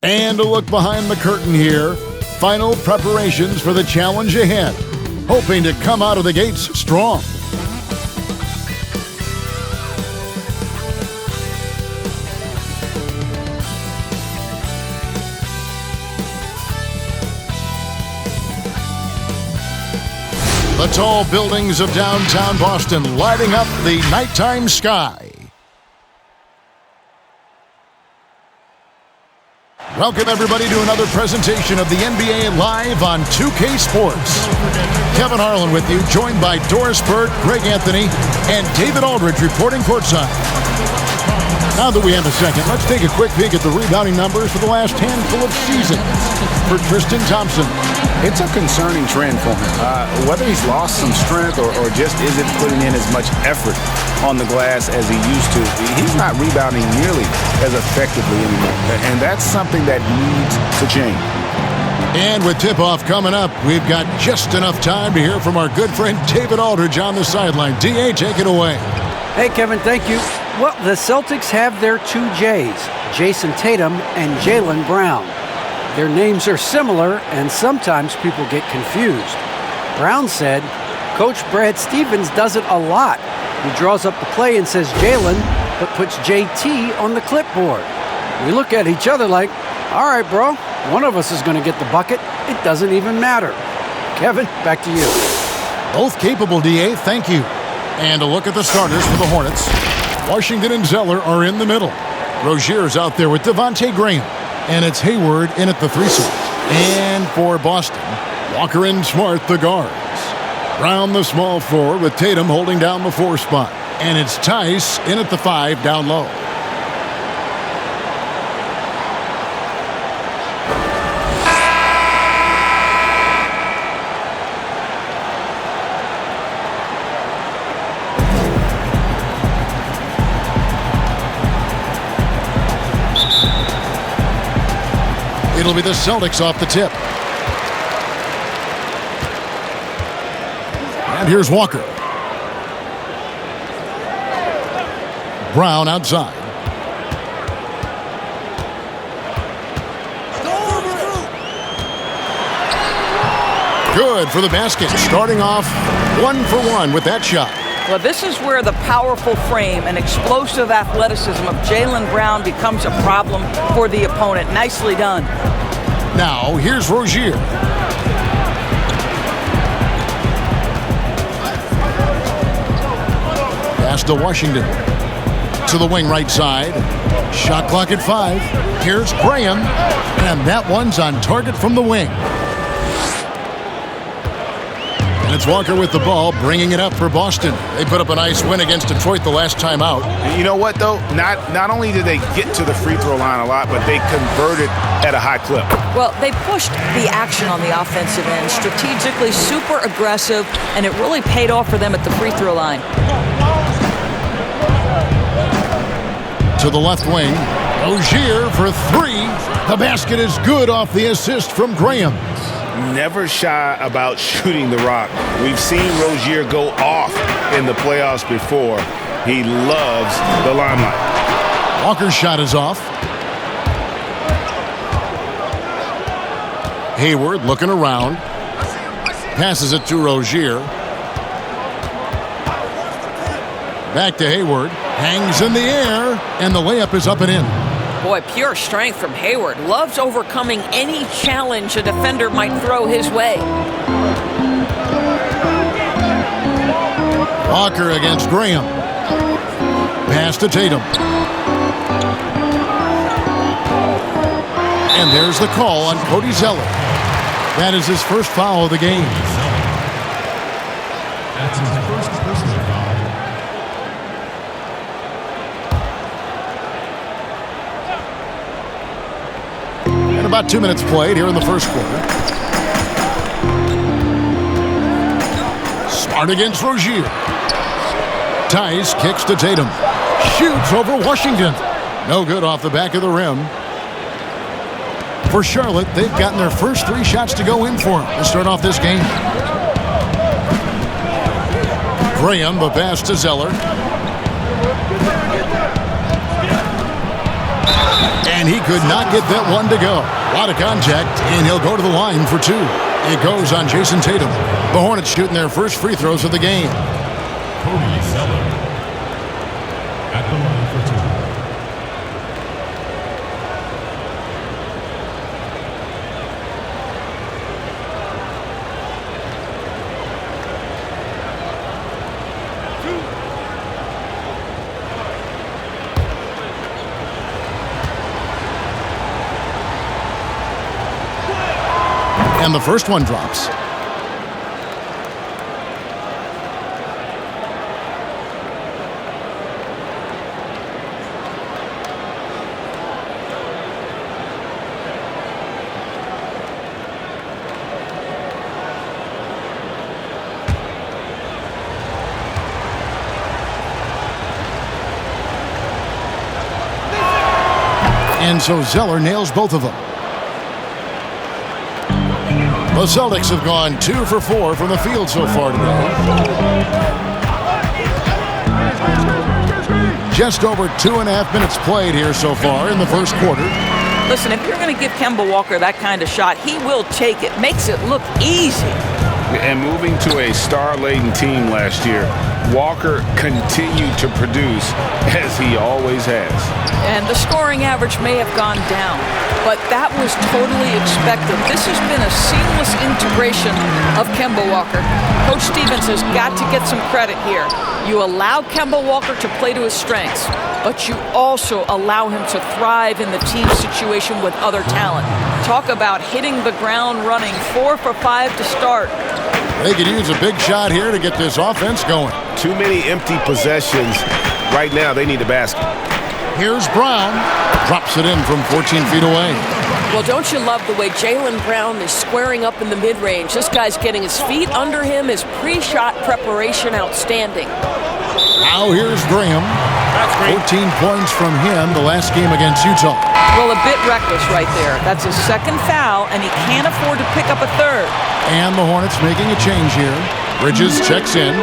And a look behind the curtain here. Final preparations for the challenge ahead. Hoping to come out of the gates strong. The tall buildings of downtown Boston lighting up the nighttime sky. Welcome, everybody, to another presentation of the NBA Live on 2K Sports. Kevin Harlan with you, joined by Doris Bird, Greg Anthony, and David Aldridge reporting courtside. Now that we have a second, let's take a quick peek at the rebounding numbers for the last handful of seasons for Tristan Thompson. It's a concerning trend for him. Whether he's lost some strength or just isn't putting in as much effort on the glass as he used to, he's not rebounding nearly as effectively anymore. And that's something that needs to change. And with tip-off coming up, we've got just enough time to hear from our good friend David Aldridge on the sideline. D.A., take it away. Hey, Kevin, thank you. Well, the Celtics have their two J's, Jason Tatum and Jaylen Brown. Their names are similar, and sometimes people get confused. Brown said, Coach Brad Stevens does it a lot. He draws up the play and says Jaylen, but puts JT on the clipboard. We look at each other like, all right, bro, one of us is going to get the bucket. It doesn't even matter. Kevin, back to you. Both capable, D.A., thank you. And a look at the starters for the Hornets. Washington and Zeller are in the middle. Rozier's out there with Devontae Graham. And it's Hayward in at the 3 slot. And for Boston, Walker and Smart, the guards. Brown, the small forward, with Tatum holding down the 4 spot. And it's Tice in at the 5 down low. It'll be the Celtics off the tip. And here's Walker. Brown outside. Good for the basket. Starting off 1 for 1 with that shot. Well, this is where the powerful frame and explosive athleticism of Jaylen Brown becomes a problem for the opponent. Nicely done. Now, here's Rozier. Pass to Washington. To the wing right side. Shot clock at 5. Here's Graham. And that one's on target from the wing. And it's Walker with the ball, bringing it up for Boston. They put up a nice win against Detroit the last time out. You know what, though? Not only did they get to the free throw line a lot, but they converted at a high clip. Well, they pushed the action on the offensive end, strategically super aggressive, and it really paid off for them at the free throw line. To the left wing, Rozier for 3. The basket is good off the assist from Graham. Never shy about shooting the rock. We've seen Rozier go off in the playoffs before. He loves the limelight. Walker's shot is off. Hayward looking around. Passes it to Rozier. Back to Hayward. Hangs in the air, and the layup is up and in. Boy, pure strength from Hayward. Loves overcoming any challenge a defender might throw his way. Walker against Graham. Pass to Tatum. And there's the call on Cody Zeller. That is his first foul of the game. That's his first personal foul. And about 2 minutes played here in the first quarter. Smart against Rozier. Tice kicks to Tatum. Shoots over Washington. No good off the back of the rim. For Charlotte, they've gotten their first 3 shots to go in for them to start off this game. Graham, the pass to Zeller. And he could not get that one to go. A lot of contact, and he'll go to the line for two. It goes on Jason Tatum. The Hornets shooting their first free throws of the game. Cody Zeller at the line for two. And the first one drops. And so Zeller nails both of them. The Celtics have gone 2 for 4 from the field so far today. Just over 2.5 minutes played here so far in the first quarter. Listen, if you're going to give Kemba Walker that kind of shot, he will take it. Makes it look easy. And moving to a star-laden team last year, Walker continued to produce as he always has. And the scoring average may have gone down, but that was totally expected. This has been a seamless integration of Kemba Walker. Coach Stevens has got to get some credit here. You allow Kemba Walker to play to his strengths, but you also allow him to thrive in the team situation with other talent. Talk about hitting the ground running, 4 for 5 to start. They could use a big shot here to get this offense going. Too many empty possessions. Right now, they need a basket. Here's Brown. Drops it in from 14 feet away. Well, don't you love the way Jaylen Brown is squaring up in the mid-range? This guy's getting his feet under him, his pre-shot preparation outstanding. Now here's Graham. 14 points from him the last game against Utah. Well, a bit reckless right there. That's his second foul, and he can't afford to pick up a third. And the Hornets making a change here. Bridges checks in.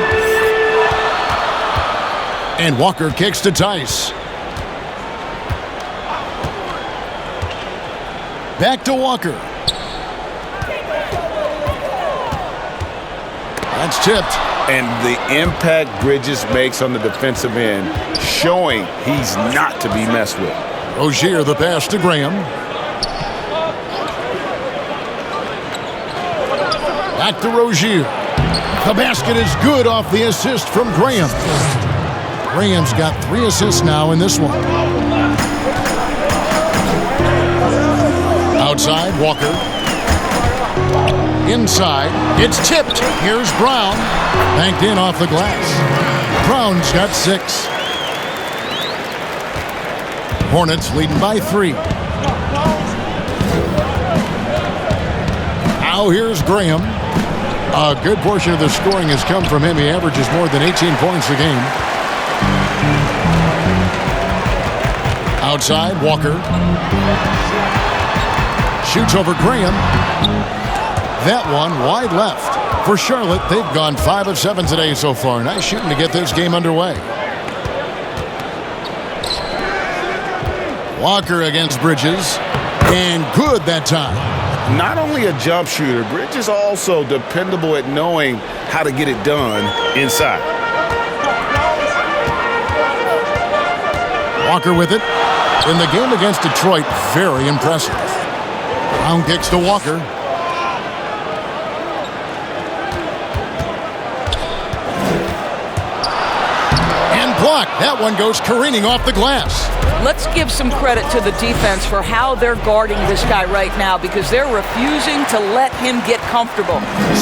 And Walker kicks to Tice. Back to Walker. That's tipped. And the impact Bridges makes on the defensive end, showing he's not to be messed with. Rozier the pass to Graham. Back to Rozier. The basket is good off the assist from Graham. Graham's got 3 assists now in this one. Outside, Walker. Inside, it's tipped. Here's Brown. Banked in off the glass. Brown's got 6. Hornets leading by 3. Now here's Graham. A good portion of the scoring has come from him. He averages more than 18 points a game. Outside, Walker. Shoots over Graham. That one wide left. For Charlotte, they've gone 5 of 7 today so far. Nice shooting to get this game underway. Walker against Bridges. And good that time. Not only a jump shooter, Bridges also dependable at knowing how to get it done inside. Walker with it. In the game against Detroit, very impressive. Brown kicks to Walker. And blocked. That one goes careening off the glass. Let's give some credit to the defense for how they're guarding this guy right now, because they're refusing to let him get comfortable.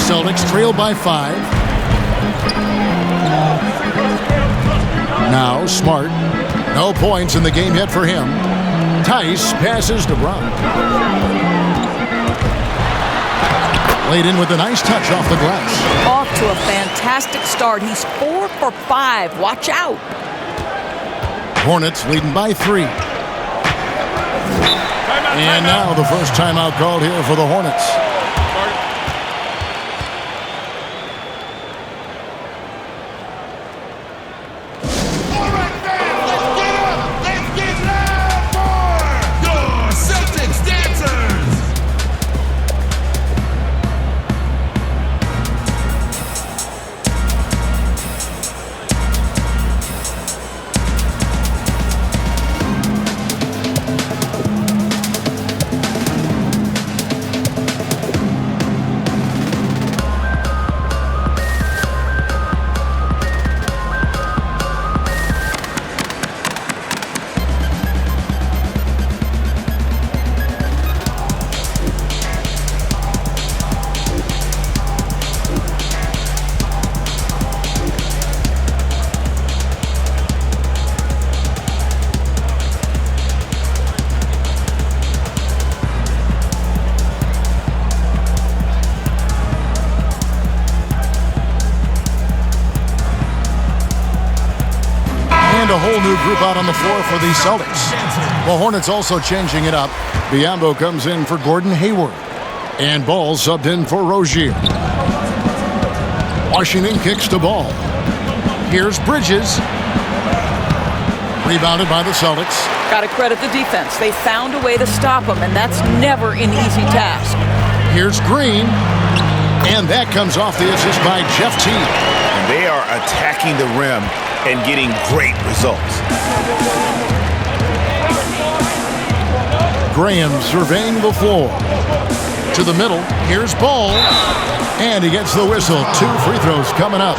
Celtics trail by 5. Now Smart. No points in the game yet for him. Tice passes to Brown. Laid in with a nice touch off the glass. Off to a fantastic start. He's 4 for 5. Watch out. Hornets leading by 3. And now the first timeout called here for the Hornets. a whole new group out on the floor for the Celtics. The Hornets also changing it up. Biyombo comes in for Gordon Hayward. And Ball subbed in for Rozier. Washington kicks to Ball. Here's Bridges. Rebounded by the Celtics. Got to credit the defense. They found a way to stop him, and that's never an easy task. Here's Green. And that comes off the assist by Jeff T. And they are attacking the rim and getting great results. Graham surveying the floor. To the middle. Here's Ball. And he gets the whistle. 2 free throws coming up.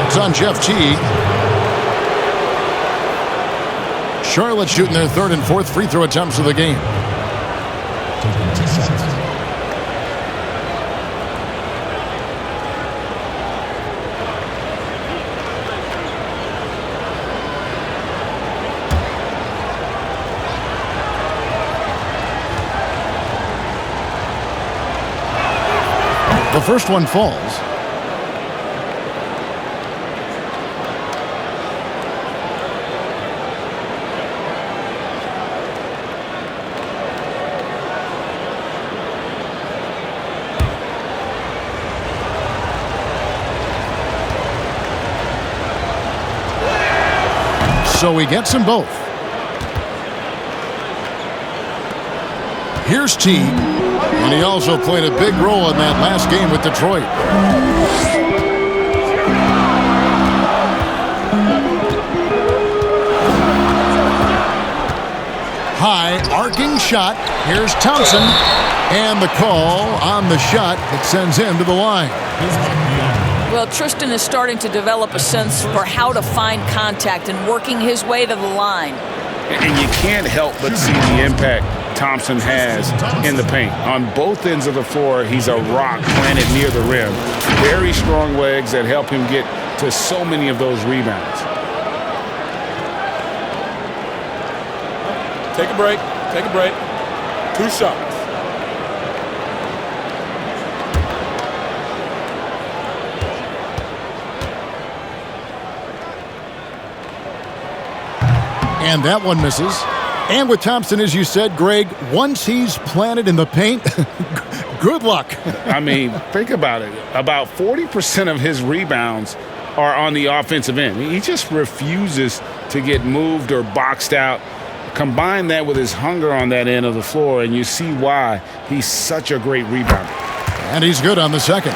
It's on Jeff T. Charlotte shooting their 3rd and 4th free throw attempts of the game. The first one falls. So he gets them both. Here's T. And he also played a big role in that last game with Detroit. High arcing shot. Here's Thompson. And the call on the shot that sends him to the line. Well, Tristan is starting to develop a sense for how to find contact and working his way to the line. And you can't help but see the impact Thompson has in the paint. On both ends of the floor, he's a rock planted near the rim. Very strong legs that help him get to so many of those rebounds. Take a break. Take a break. 2 shots. And that one misses. And with Thompson, as you said, Greg, once he's planted in the paint, good luck. I mean, think about it. About 40% of his rebounds are on the offensive end. He just refuses to get moved or boxed out. Combine that with his hunger on that end of the floor, and you see why he's such a great rebounder. And he's good on the second.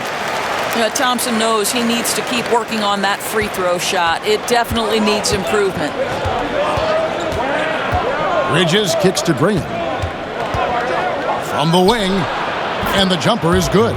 Thompson knows he needs to keep working on that free throw shot. It definitely needs improvement. Bridges kicks to Graham. From the wing, and the jumper is good.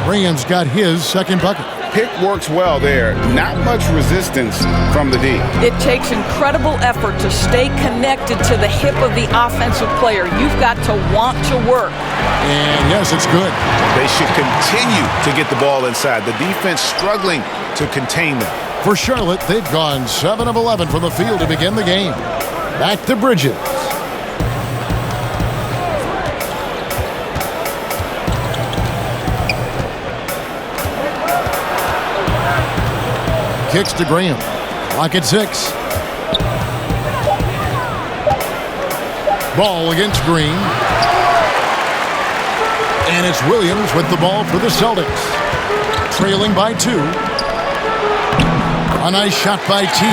Graham's got his second bucket. Pick works well there. Not much resistance from the D. It takes incredible effort to stay connected to the hip of the offensive player. You've got to want to work. And yes, it's good. They should continue to get the ball inside. The defense struggling to contain them. For Charlotte, they've gone 7 of 11 from the field to begin the game. Back to Bridges. Kicks to Graham. Clock at 6. Ball against Green. And it's Williams with the ball for the Celtics. Trailing by 2. A nice shot by T.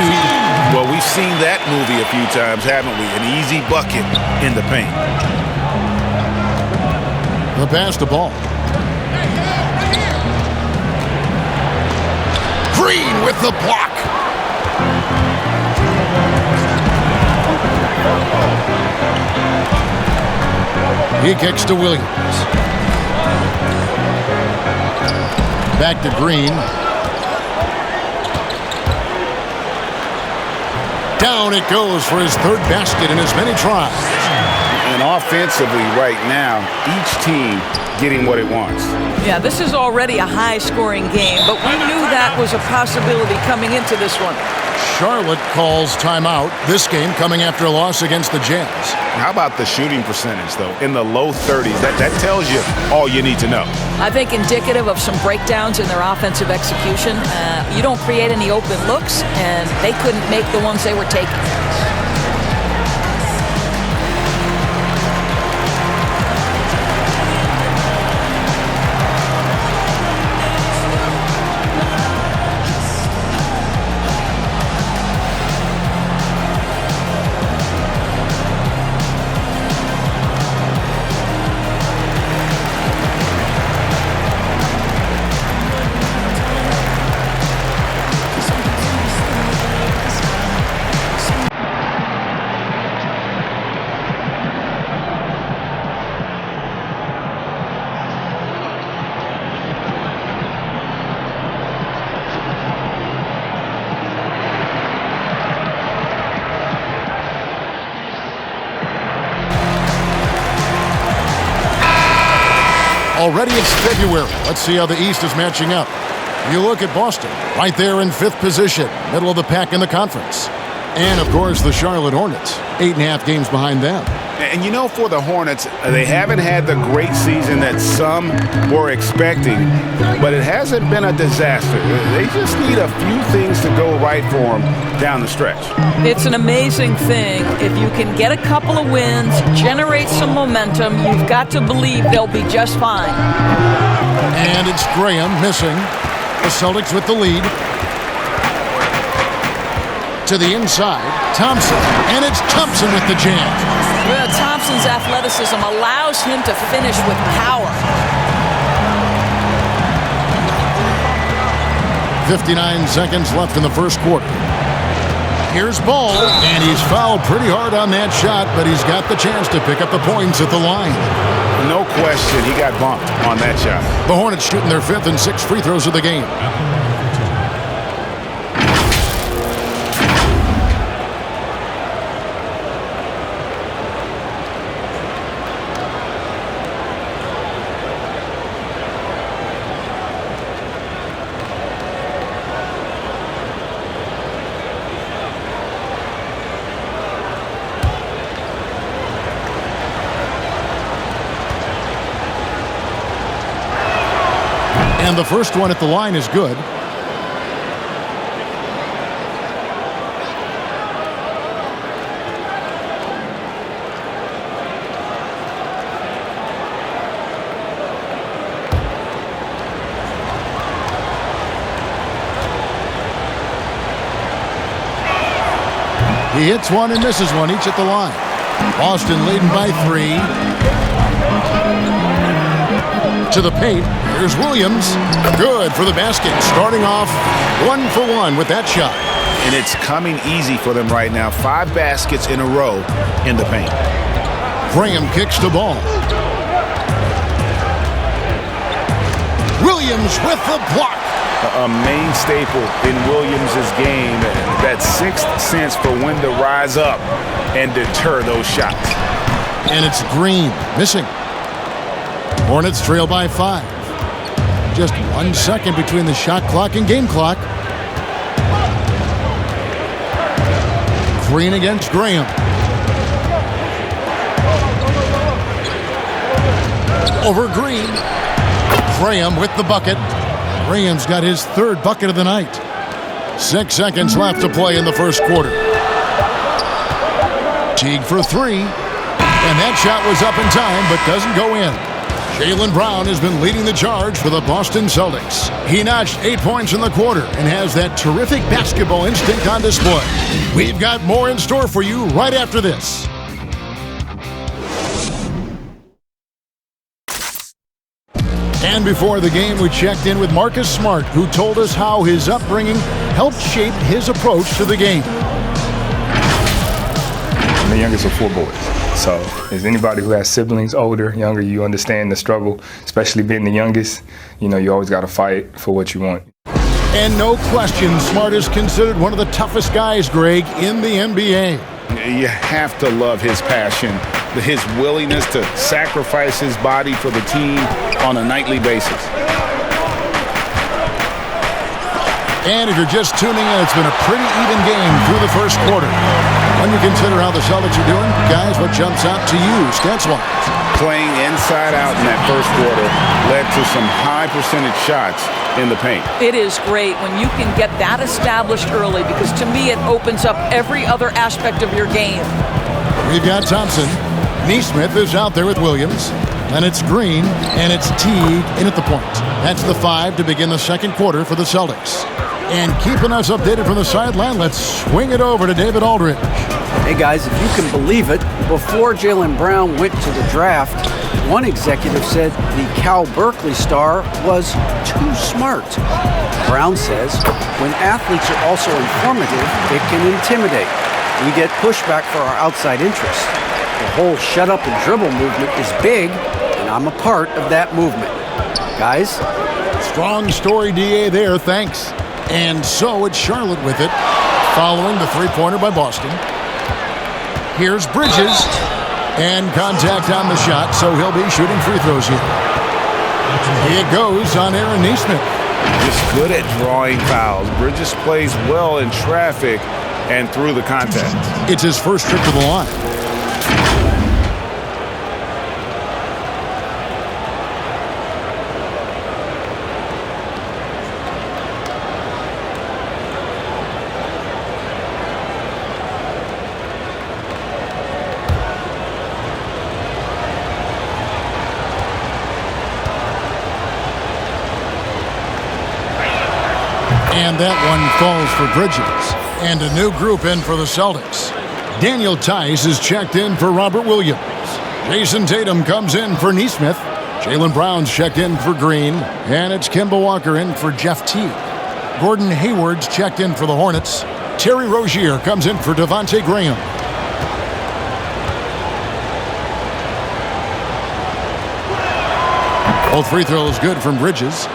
Well, we've seen that movie a few times, haven't we? An easy bucket in the paint. The pass to Ball. Green with the block. He kicks to Williams. Back to Green. Down it goes for his 3rd basket in as many tries. And And offensively right now, each team getting what it wants. Yeah, this is already a high-scoring game, but we knew that was a possibility coming into this one. Charlotte calls timeout. This game coming after a loss against the Jazz. How about the shooting percentage, though? In the low 30s. That tells you all you need to know. I think indicative of some breakdowns in their offensive execution. You don't create any open looks, and they couldn't make the ones they were taking. Already it's February. Let's see how the East is matching up. You look at Boston, right there in 5th position, middle of the pack in the conference. And, of course, the Charlotte Hornets, 8.5 games behind them. And you know, for the Hornets, they haven't had the great season that some were expecting, but it hasn't been a disaster. They just need a few things to go right for them down the stretch. It's an amazing thing. If you can get a couple of wins, generate some momentum, you've got to believe they'll be just fine. And it's Graham missing. The Celtics with the lead. To the inside, Thompson, and it's Thompson with the jam. Well, Thompson's athleticism allows him to finish with power. 59 seconds left in the first quarter. Here's Ball, and he's fouled pretty hard on that shot, but he's got the chance to pick up the points at the line. No question, he got bumped on that shot. The Hornets shooting their 5th and 6th free throws of the game. And the first one at the line is good. He hits one and misses one, each at the line. Boston leading by 3. To the paint. Here's Williams. Good for the basket. Starting off 1 for 1 with that shot. And it's coming easy for them right now. 5 baskets in a row in the paint. Graham kicks the ball. Williams with the block. A main staple in Williams' game. That 6th sense for when to rise up and deter those shots. And it's Green missing. Hornets trail by 5. Just 1 second between the shot clock and game clock. Green against Graham. Over Green. Graham with the bucket. Graham's got his 3rd bucket of the night. 6 seconds left to play in the first quarter. Teague for 3. And that shot was up in time, but doesn't go in. Jaylen Brown has been leading the charge for the Boston Celtics. He notched 8 points in the quarter and has that terrific basketball instinct on display. We've got more in store for you right after this. And before the game, we checked in with Marcus Smart, who told us how his upbringing helped shape his approach to the game. I'm the youngest of 4 boys. So as anybody who has siblings, older, younger, you understand the struggle, especially being the youngest. You know, you always got to fight for what you want. And no question, Smart is considered one of the toughest guys, Greg, in the NBA. You have to love his passion his willingness to sacrifice his body for the team on a nightly basis. And if you're just tuning in, it's been a pretty even game through the first quarter. When you consider how the Celtics are doing, guys, what jumps out to you stats-wise? Playing inside out in that first quarter led to some high percentage shots in the paint. It is great when you can get that established early, because to me it opens up every other aspect of your game. We've got Thompson. Neesmith is out there with Williams. And it's Green, and it's Teague in at the point. That's the 5 to begin the second quarter for the Celtics. And keeping us updated from the sideline, let's swing it over to David Aldridge. Hey guys, if you can believe it, before Jaylen Brown went to the draft, one executive said the Cal Berkeley star was too smart. Brown says, when athletes are also informative, it can intimidate. We get pushback for our outside interests. The whole shut up and dribble movement is big, and I'm a part of that movement. Guys? Strong story, DA, there, thanks. And so it's Charlotte with it, following the three-pointer by Boston. Here's Bridges, and contact on the shot, so he'll be shooting free throws here. It goes on Aaron Neesmith. Just good at drawing fouls. Bridges plays well in traffic and through the contact. It's his first trip to the line. And that one falls for Bridges. And a new group in for the Celtics. Daniel Tice is checked in for Robert Williams. Jason Tatum comes in for Neesmith. Jaylen Brown's checked in for Green. And it's Kemba Walker in for Jeff Teague. Gordon Hayward's checked in for the Hornets. Terry Rozier comes in for Devontae Graham. Both free throws good from Bridges.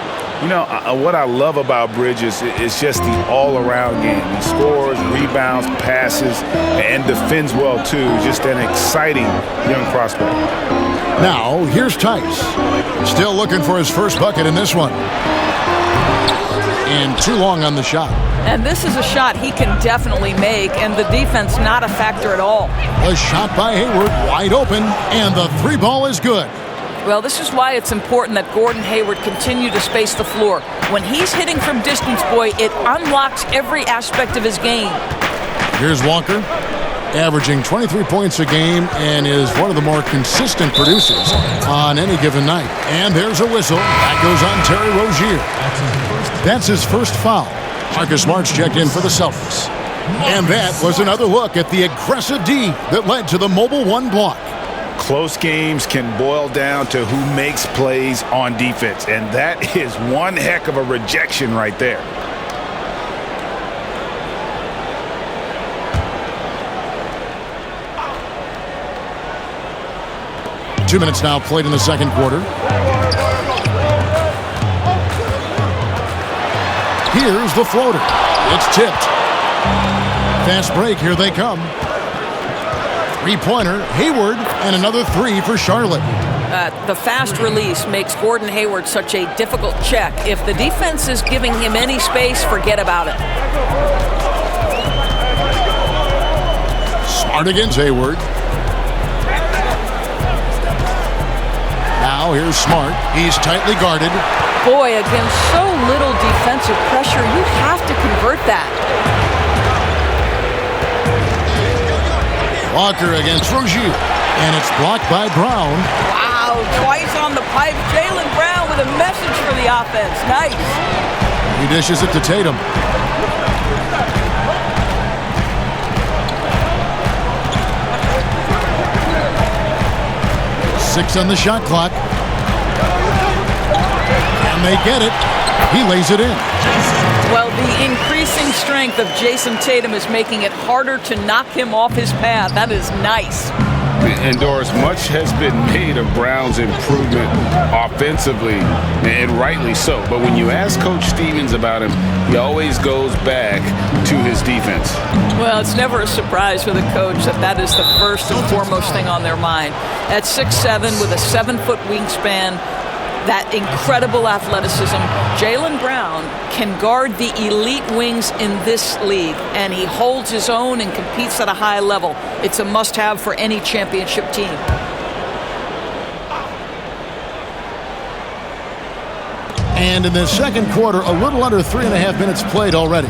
You know, what I love about Bridges is just the all-around game. He scores, rebounds, passes, and defends well, too. Just an exciting young prospect. Now, here's Tice. Still looking for his first bucket in this one. And too long on the shot. And this is a shot he can definitely make, and the defense not a factor at all. A shot by Hayward, wide open, and the three ball is good. Well, this is why it's important that Gordon Hayward continue to space the floor. When he's hitting from distance, boy, it unlocks every aspect of his game. Here's Walker, averaging 23 points a game and is one of the more consistent producers on any given night. And there's a whistle. That goes on Terry Rozier. That's his first foul. Marcus Smart's checked in for the Celtics. And that was another look at the aggressive D that led to the mobile one block. Close games can boil down to who makes plays on defense, and that is one heck of a rejection right there. Two minutes now played in the second quarter. Here's the floater. It's tipped. Fast break, here they come. Three-pointer, Hayward, and another three for Charlotte. The fast release makes Gordon Hayward such a difficult check. If the defense is giving him any space, forget about it. Smart against Hayward. Now here's Smart. He's tightly guarded. Boy, against so little defensive pressure, you have to convert that. Walker against Rozier, and it's blocked by Brown. Wow, twice on the pipe. Jaylen Brown with a message for the offense. Nice. He dishes it to Tatum. Six on the shot clock. And they get it. He lays it in. Well, the increasing strength of Jason Tatum is making it harder to knock him off his path. That is nice. And Doris, much has been made of Brown's improvement offensively, and rightly so. But when you ask Coach Stevens about him, he always goes back to his defense. Well, it's never a surprise for the coach that is the first and foremost thing on their mind. At 6'7", with a 7-foot wingspan, that incredible athleticism, Jaylen Brown can guard the elite wings in this league, and he holds his own and competes at a high level. It's a must-have for any championship team. And in the second quarter, a little under 3.5 minutes played already.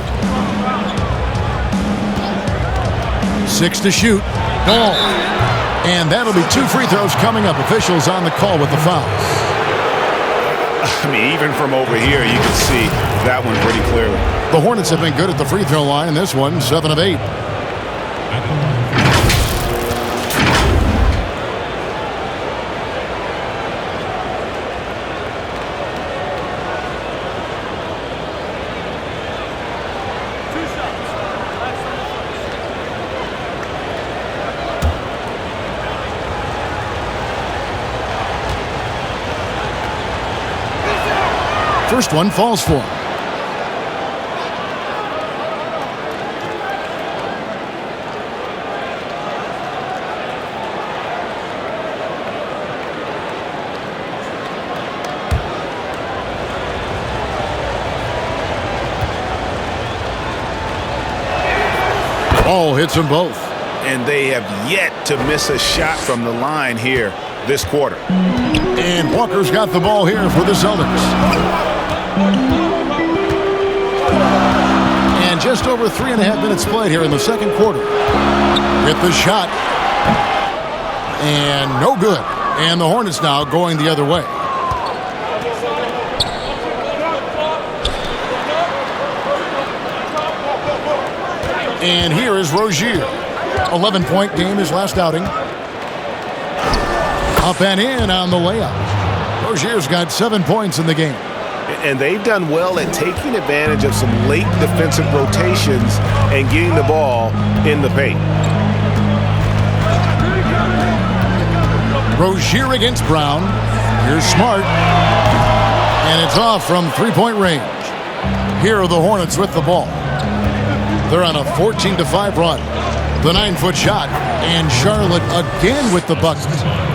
6 to shoot. Ball. And that'll be 2 free throws coming up. Officials on the call with the fouls. I mean, even from over here, you can see that one pretty clearly. The Hornets have been good at the free throw line in this one, 7 of 8. First one falls for him. Ball hits them both. And they have yet to miss a shot from the line here this quarter. And Walker's got the ball here for the Celtics. And just over 3.5 minutes played here in the second quarter. Hit the shot. And no good. And the Hornets now going the other way. And here is Rozier. 11-point game his last outing. Up and in on the layup. Rozier's got 7 points in the game. And they've done well at taking advantage of some late defensive rotations and getting the ball in the paint. Rozier against Brown. Here's Smart. And it's off from 3-point range. Here are the Hornets with the ball. They're on a 14-5 run. The 9-foot shot. And Charlotte again with the bucket.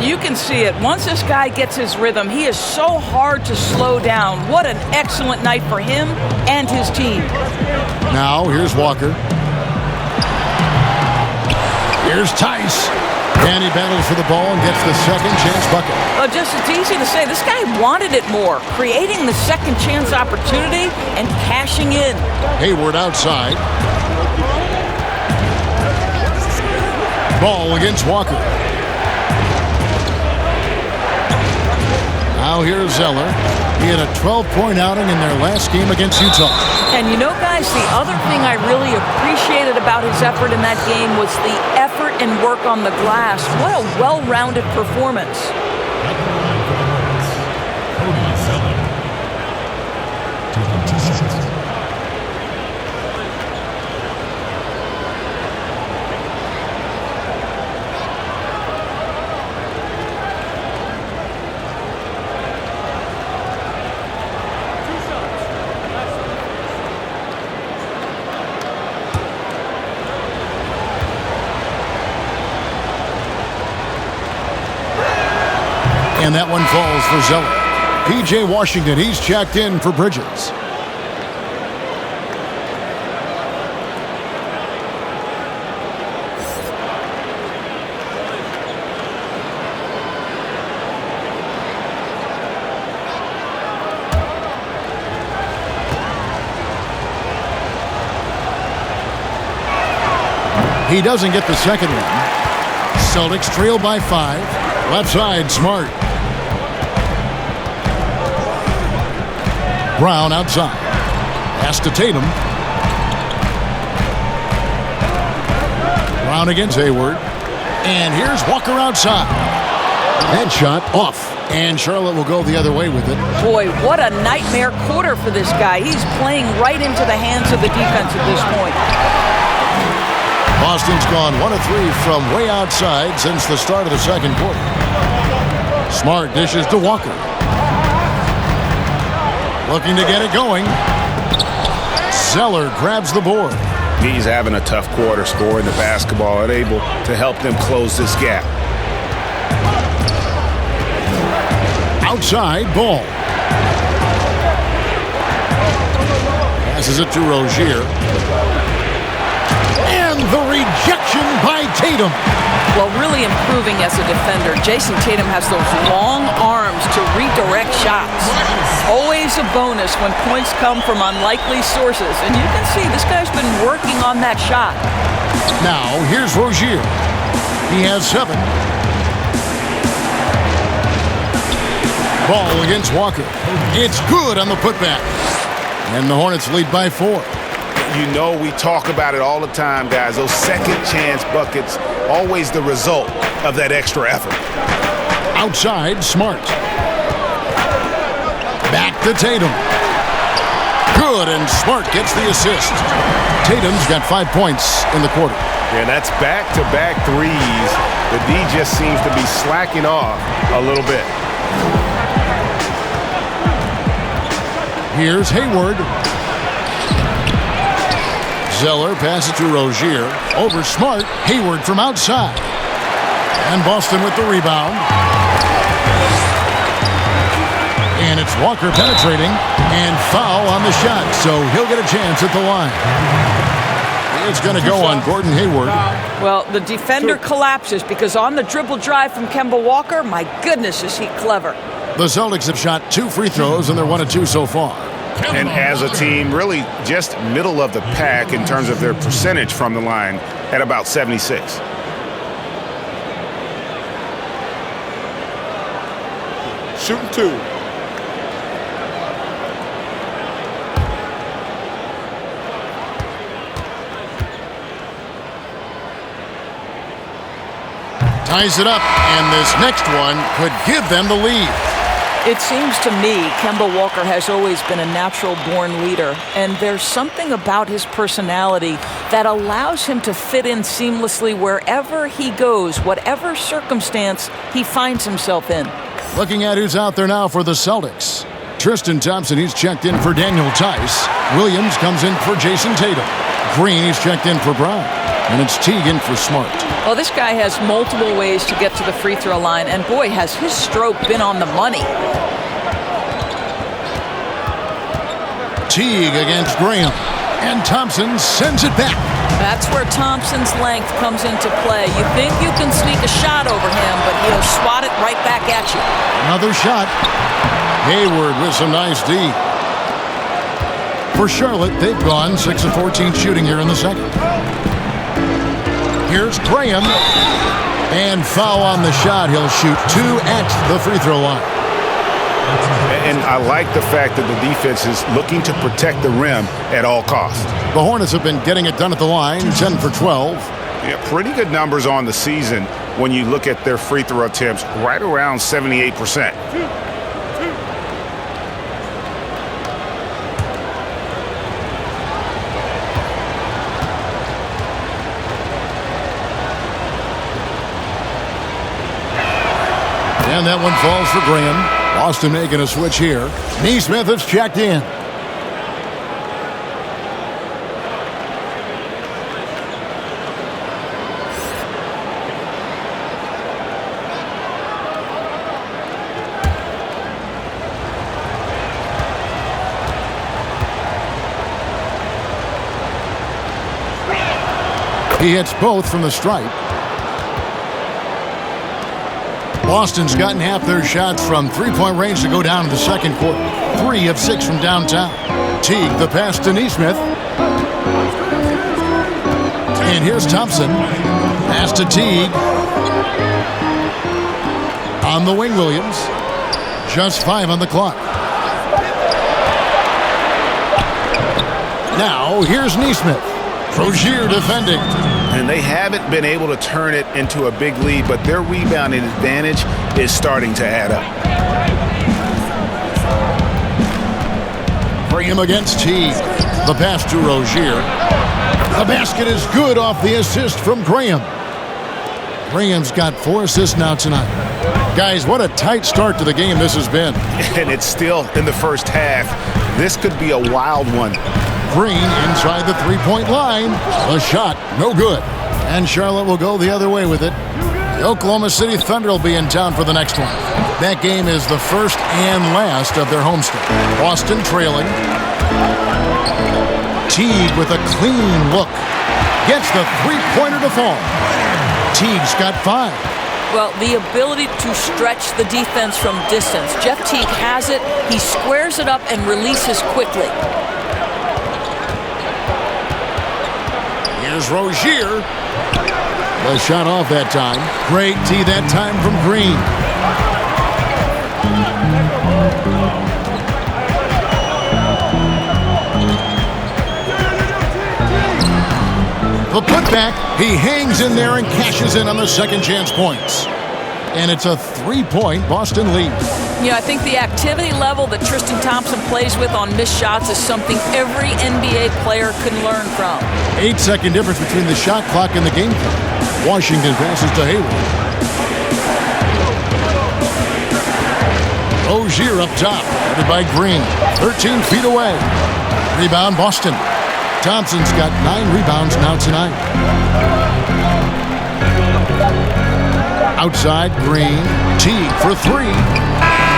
You can see it. Once this guy gets his rhythm, he is so hard to slow down. What an excellent night for him and his team. Now, here's Walker. Here's Tice. And he battles for the ball and gets the second chance bucket. It's easy to say. This guy wanted it more, creating the second chance opportunity and cashing in. Hayward outside. Ball against Walker. Now here's Zeller. He had a 12-point outing in their last game against Utah. And you know, guys, the other thing I really appreciated about his effort in that game was the effort and work on the glass. What a well-rounded performance. And that one falls for Zeller. P.J. Washington, he's checked in for Bridges. He doesn't get the second one. Celtics trail by 5. Left side, Smart. Brown outside. Pass to Tatum. Brown against Hayward. And here's Walker outside. Headshot off. And Charlotte will go the other way with it. Boy, what a nightmare quarter for this guy. He's playing right into the hands of the defense at this point. Boston's gone 1 of 3 from way outside since the start of the second quarter. Smart dishes to Walker. Looking to get it going. Zeller grabs the board. He's having a tough quarter, scoring the basketball and able to help them close this gap. Outside, Ball. Passes it to Rozier. And the rejection by Tatum. Well, really improving as a defender. Jason Tatum has those long arms to redirect shots. Always a bonus when points come from unlikely sources. And you can see this guy's been working on that shot. Now, here's Rozier. He has 7. Ball against Walker. It's good on the putback. And the Hornets lead by 4. You know we talk about it all the time, guys. Those second chance buckets, always the result of that extra effort. Outside, Smart. Back to Tatum. Good, and Smart gets the assist. Tatum's got 5 points in the quarter. Yeah, that's back-to-back threes. The D just seems to be slacking off a little bit. Here's Hayward. Zeller passes to Rozier. Over Smart. Hayward from outside. And Boston with the rebound. And it's Walker penetrating. And foul on the shot. So he'll get a chance at the line. It's going to go on Gordon Hayward. Well, the defender collapses because on the dribble drive from Kemba Walker, my goodness, is he clever. The Celtics have shot 2 free throws, and they're 1 of 2 so far. And as a team, really just middle of the pack in terms of their percentage from the line at about 76. Shooting 2. Ties it up, and this next one could give them the lead. It seems to me Kemba Walker has always been a natural-born leader, and there's something about his personality that allows him to fit in seamlessly wherever he goes, whatever circumstance he finds himself in. Looking at who's out there now for the Celtics. Tristan Thompson, he's checked in for Daniel Tice. Williams comes in for Jason Tatum. Green, he's checked in for Brown. And it's Teagan for Smart. Well, this guy has multiple ways to get to the free throw line, and boy, has his stroke been on the money. Teague against Graham. And Thompson sends it back. That's where Thompson's length comes into play. You think you can sneak a shot over him, but he'll swat it right back at you. Another shot. Hayward with some nice D. For Charlotte, they've gone 6 of 14 shooting here in the second. Here's Graham. And foul on the shot. He'll shoot 2 at the free throw line. And I like the fact that the defense is looking to protect the rim at all costs. The Hornets have been getting it done at the line, 10 for 12. Yeah, pretty good numbers on the season when you look at their free throw attempts, right around 78%. And that one falls for Graham. Boston making a switch here. Neesmith has checked in. He hits both from the stripe. Boston's gotten half their shots from three-point range to go down in the second quarter. 3 of 6 from downtown. Teague, the pass to Neesmith. And here's Thompson. Pass to Teague. On the wing, Williams. Just 5 on the clock. Now, here's Neesmith. Rozier defending. And they haven't been able to turn it into a big lead, but their rebounding advantage is starting to add up. Bring him against Teague. The pass to Rozier. The basket is good off the assist from Graham. Graham's got 4 assists now tonight. Guys, what a tight start to the game this has been. And it's still in the first half. This could be a wild one. Green inside the three-point line. The shot, no good. And Charlotte will go the other way with it. The Oklahoma City Thunder will be in town for the next one. That game is the first and last of their homestand. Boston trailing. Teague with a clean look. Gets the three-pointer to fall. Teague's got 5. Well, the ability to stretch the defense from distance. Jeff Teague has it. He squares it up and releases quickly. Here's Rozier. The shot off that time. Great tee that time from Green. The putback, he hangs in there and cashes in on the second chance points. And it's a 3-point Boston lead. Yeah, I think the activity level that Tristan Thompson plays with on missed shots is something every NBA player can learn from. 8-second difference between the shot clock and the game clock. Washington passes to Hayward. Rozier up top, headed by Green. 13 feet away. Rebound Boston. Thompson's got 9 rebounds now tonight. Outside, Green. Teague for 3.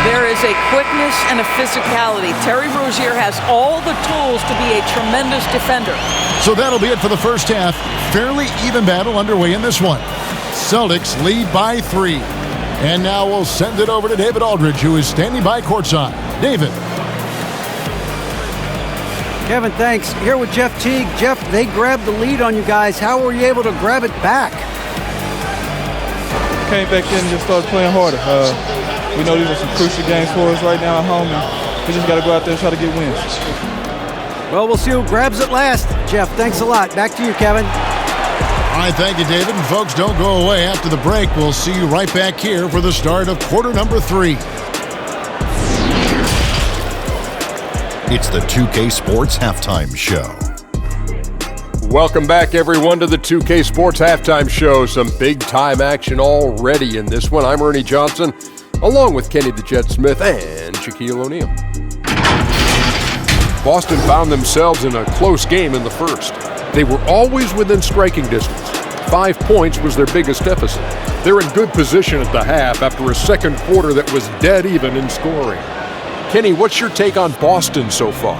There is a quickness and a physicality. Terry Rozier has all the tools to be a tremendous defender. So that'll be it for the first half. Fairly even battle underway in this one. Celtics lead by 3. And now we'll send it over to David Aldridge, who is standing by courtside. David. Kevin, thanks. Here with Jeff Teague. Jeff, they grabbed the lead on you guys. How were you able to grab it back? Came back in and just started playing harder. We know these are some crucial games for us right now at home, and we just got to go out there and try to get wins. Well, we'll see who grabs it last. Jeff, thanks a lot. Back to you, Kevin. All right, thank you, David. And folks, don't go away. After the break, we'll see you right back here for the start of quarter number 3. It's the 2K Sports Halftime Show. Welcome back, everyone, to the 2K Sports Halftime Show. Some big-time action already in this one. I'm Ernie Johnson, along with Kenny the Jet Smith and Shaquille O'Neal. Boston found themselves in a close game in the first. They were always within striking distance. 5 points was their biggest deficit. They're in good position at the half after a second quarter that was dead even in scoring. Kenny, what's your take on Boston so far?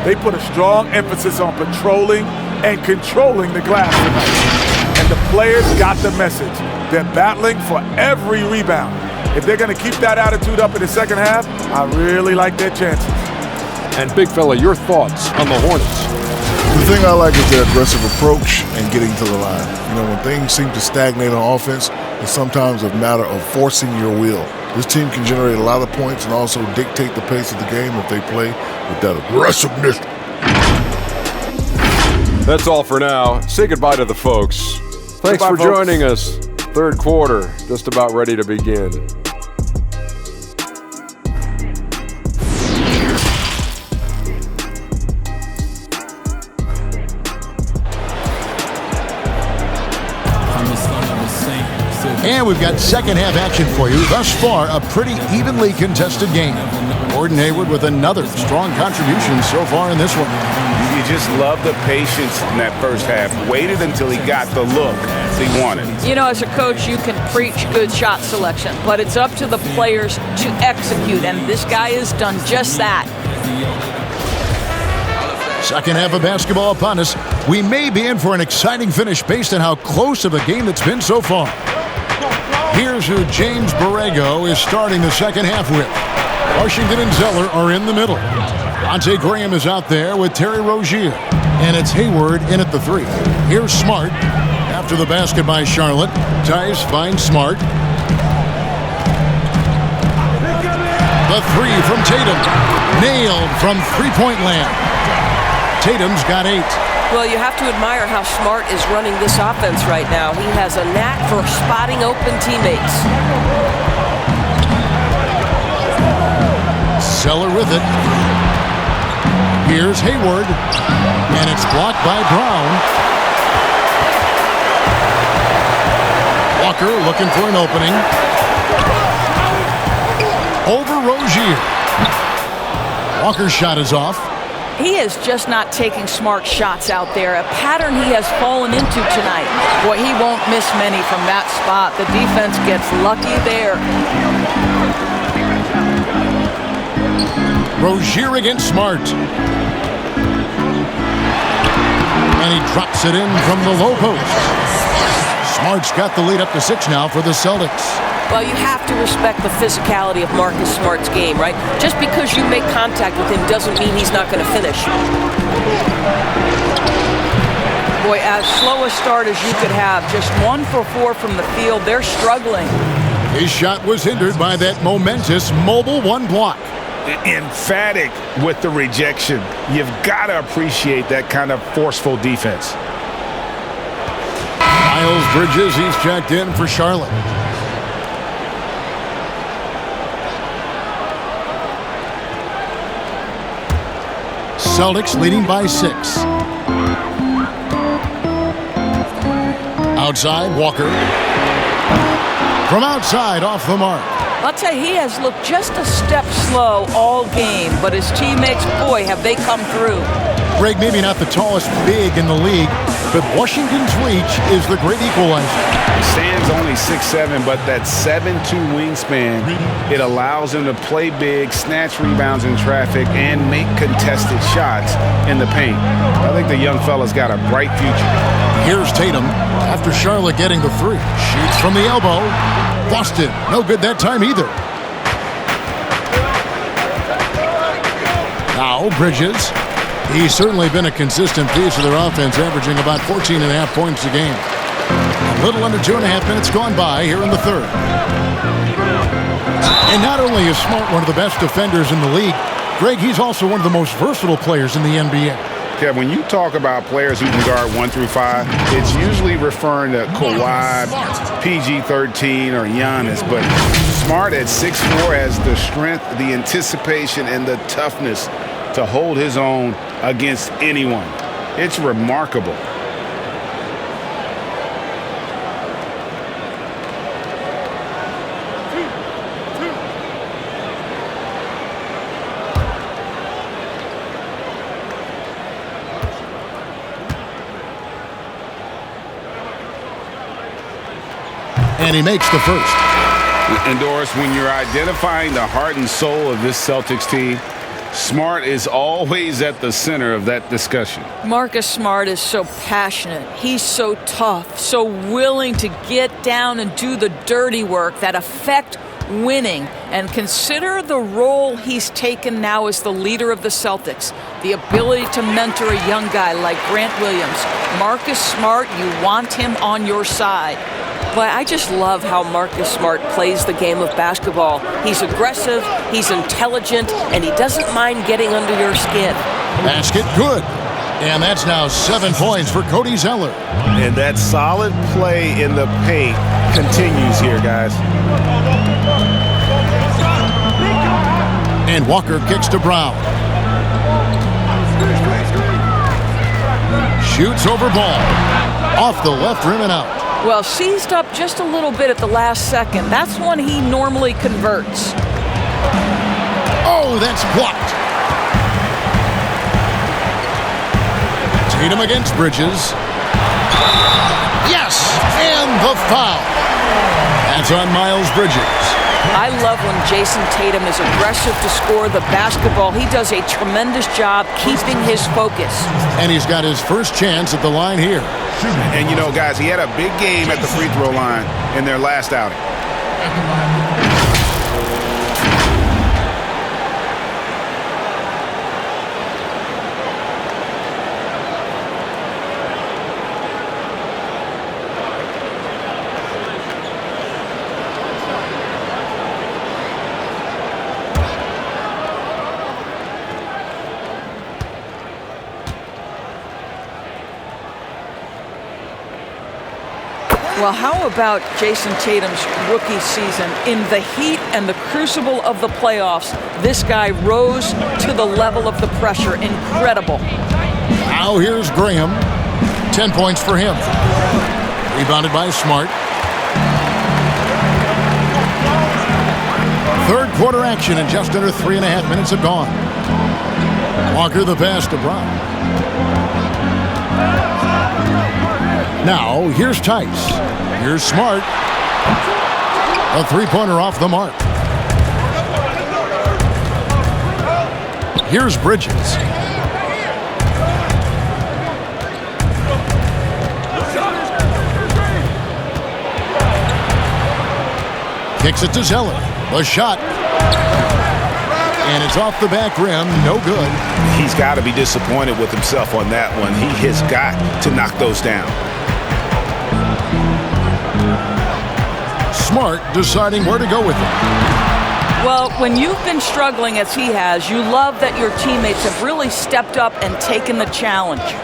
They put a strong emphasis on patrolling and controlling the glass tonight. And the players got the message. They're battling for every rebound. If they're going to keep that attitude up in the second half, I really like their chances. And Big Fella, your thoughts on the Hornets? The thing I like is their aggressive approach and getting to the line. You know, when things seem to stagnate on offense, it's sometimes a matter of forcing your will. This team can generate a lot of points and also dictate the pace of the game if they play with that aggressiveness. That's all for now. Say goodbye to the folks. Thanks for joining us. Third quarter, just about ready to begin. And we've got second half action for you. Thus far, a pretty evenly contested game. Gordon Hayward with another strong contribution so far in this one. You just love the patience in that first half. Waited until he got the look he wanted. You know, as a coach, you can preach good shot selection, but it's up to the players to execute, and this guy has done just that. Second half of basketball upon us. We may be in for an exciting finish based on how close of a game it's been so far. Here's who James Borrego is starting the second half with. Washington and Zeller are in the middle. Devontae Graham is out there with Terry Rozier. And it's Hayward in at the 3. Here's Smart. After the basket by Charlotte, Tice finds Smart. The 3 from Tatum. Nailed from three-point land. Tatum's got 8. Well, you have to admire how Smart is running this offense right now. He has a knack for spotting open teammates. Zeller with it. Here's Hayward. And it's blocked by Brown. Walker looking for an opening. Over Rozier. Walker's shot is off. He is just not taking smart shots out there, a pattern he has fallen into tonight. Boy, he won't miss many from that spot. The defense gets lucky there. Rozier against Smart. And he drops it in from the low post. Smart's got the lead up to 6 now for the Celtics. Well, you have to respect the physicality of Marcus Smart's game, right? Just because you make contact with him doesn't mean he's not going to finish. Boy, as slow a start as you could have, just 1 for 4 from the field. They're struggling. His shot was hindered by that momentous mobile 1 block. Emphatic with the rejection. You've got to appreciate that kind of forceful defense. Miles Bridges, he's checked in for Charlotte. Celtics leading by 6. Outside, Walker. From outside, off the mark. I'll tell you, he has looked just a step slow all game, but his teammates, boy, have they come through. Greg, maybe not the tallest big in the league, but Washington's reach is the great equalizer. Stands only 6'7", but that 7'2" wingspan, it allows him to play big, snatch rebounds in traffic, and make contested shots in the paint. I think the young fella's got a bright future. Here's Tatum after Charlotte getting the 3. Shoots from the elbow. Boston, no good that time either. Now Bridges. He's certainly been a consistent piece of their offense, averaging about 14.5 points a game. A little under 2.5 minutes gone by here in the 3rd. And not only is Smart one of the best defenders in the league, Greg, he's also one of the most versatile players in the NBA. Yeah, when you talk about players who can guard 1 through 5, it's usually referring to Kawhi, PG-13, or Giannis. But Smart at 6'4" has the strength, the anticipation, and the toughness to hold his own against anyone. It's remarkable. And he makes the first. And Doris, when you're identifying the heart and soul of this Celtics team, Smart is always at the center of that discussion. Marcus Smart is so passionate. He's so tough, so willing to get down and do the dirty work that affect winning. And consider the role he's taken now as the leader of the Celtics. The ability to mentor a young guy like Grant Williams. Marcus Smart, you want him on your side. But I just love how Marcus Smart plays the game of basketball. He's aggressive, he's intelligent, and he doesn't mind getting under your skin. Basket good. And that's now 7 points for Cody Zeller. And that solid play in the paint continues here, guys. And Walker kicks to Brown. Shoots over ball. Off the left rim and out. Well, seized up just a little bit at the last second. That's when he normally converts. Oh, that's blocked. Tatum against Bridges. Yes, and the foul. That's on Miles Bridges. I love when Jason Tatum is aggressive to score the basketball. He does a tremendous job keeping his focus. And he's got his first chance at the line here. And you know, guys, he had a big game at the free throw line in their last outing. Well, how about Jason Tatum's rookie season? In the heat and the crucible of the playoffs, this guy rose to the level of the pressure. Incredible. Now here's Graham. 10 points for him. Rebounded by Smart. Third quarter action, and just under 3.5 minutes have gone. Walker the pass to Brown. Now, here's Tice. Here's Smart. A three-pointer off the mark. Here's Bridges. Kicks it to Zeller. The shot. And it's off the back rim. No good. He's got to be disappointed with himself on that one. He has got to knock those down. Smart deciding where to go with it. Well, when you've been struggling as he has, you love that your teammates have really stepped up and taken the challenge.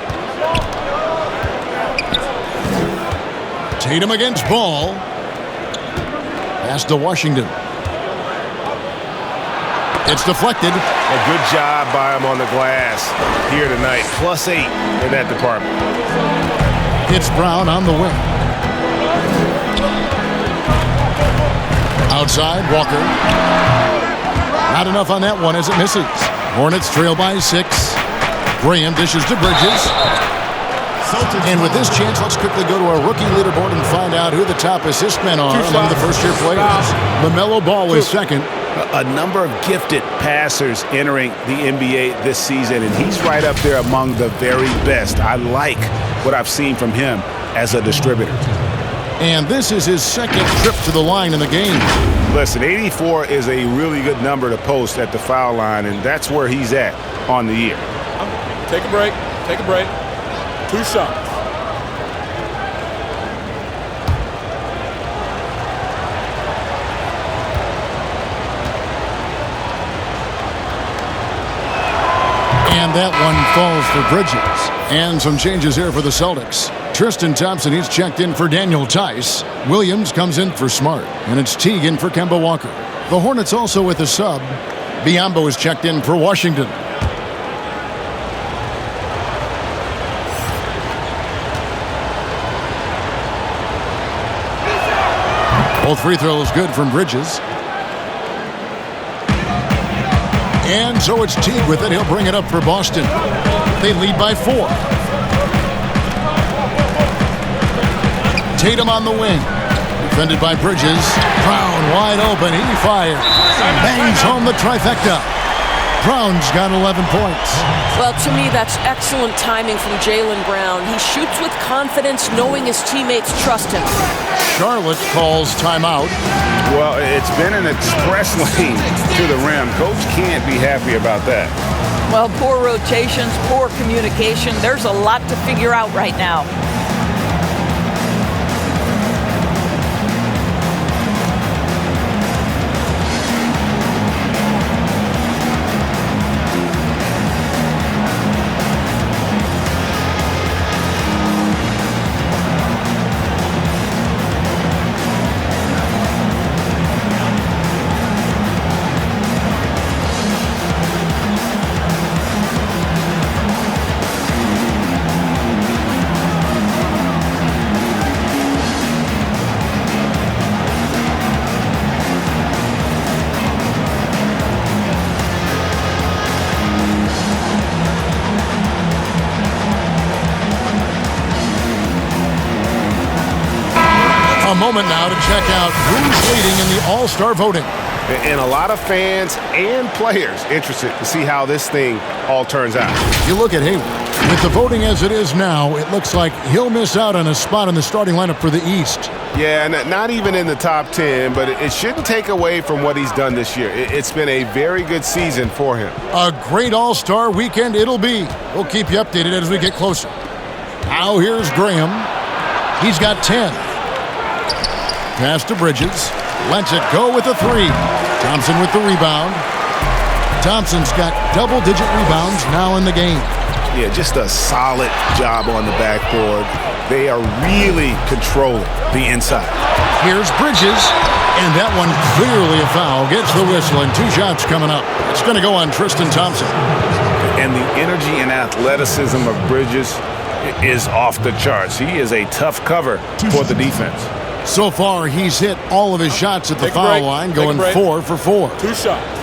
Tatum against Ball. Pass to Washington. It's deflected. A good job by him on the glass here tonight. +8 in that department. It's Brown on the wing. Outside, Walker. Not enough on that one as it misses. Hornets trail by 6. Graham dishes to Bridges. And with this chance, let's quickly go to our rookie leaderboard and find out who the top assist men are among the first-year players. LaMelo Ball is second. A number of gifted passers entering the NBA this season, and he's right up there among the very best. I like what I've seen from him as a distributor. And this is his second trip to the line in the game. Listen, 84 is a really good number to post at the foul line, and that's where he's at on the year. Take a break. Take a break. 2 shots. And that one falls for Bridges. And some changes here for the Celtics. Tristan Thompson, he's checked in for Daniel Tice. Williams comes in for Smart. And it's Teague in for Kemba Walker. The Hornets also with a sub. Biyombo is checked in for Washington. Both free throws good from Bridges. And so it's Teague with it. He'll bring it up for Boston. They lead by 4. Tatum on the wing. Defended by Bridges. Brown wide open. He fires. Bangs home the trifecta. Brown's got 11 points. Well, to me, that's excellent timing from Jaylen Brown. He shoots with confidence, knowing his teammates trust him. Charlotte calls timeout. Well, it's been an express lane to the rim. Coach can't be happy about that. Well, poor rotations, poor communication. There's a lot to figure out right now. A moment now to check out who's leading in the All-Star voting. And a lot of fans and players interested to see how this thing all turns out. You look at Hayward. With the voting as it is now, it looks like he'll miss out on a spot in the starting lineup for the East. Yeah, not even in the top 10, but it shouldn't take away from what he's done this year. It's been a very good season for him. A great All-Star weekend it'll be. We'll keep you updated as we get closer. Now here's Graham. He's got 10. Pass to Bridges. Lets it go with a 3. Thompson with the rebound. Thompson's got double-digit rebounds now in the game. Yeah, just a solid job on the backboard. They are really controlling the inside. Here's Bridges, and that one clearly a foul. Gets the whistle, and 2 shots coming up. It's going to go on Tristan Thompson. And the energy and athleticism of Bridges is off the charts. He is a tough cover for the defense. So far, he's hit all of his shots at the foul line, going 4 for 4. 2 shots.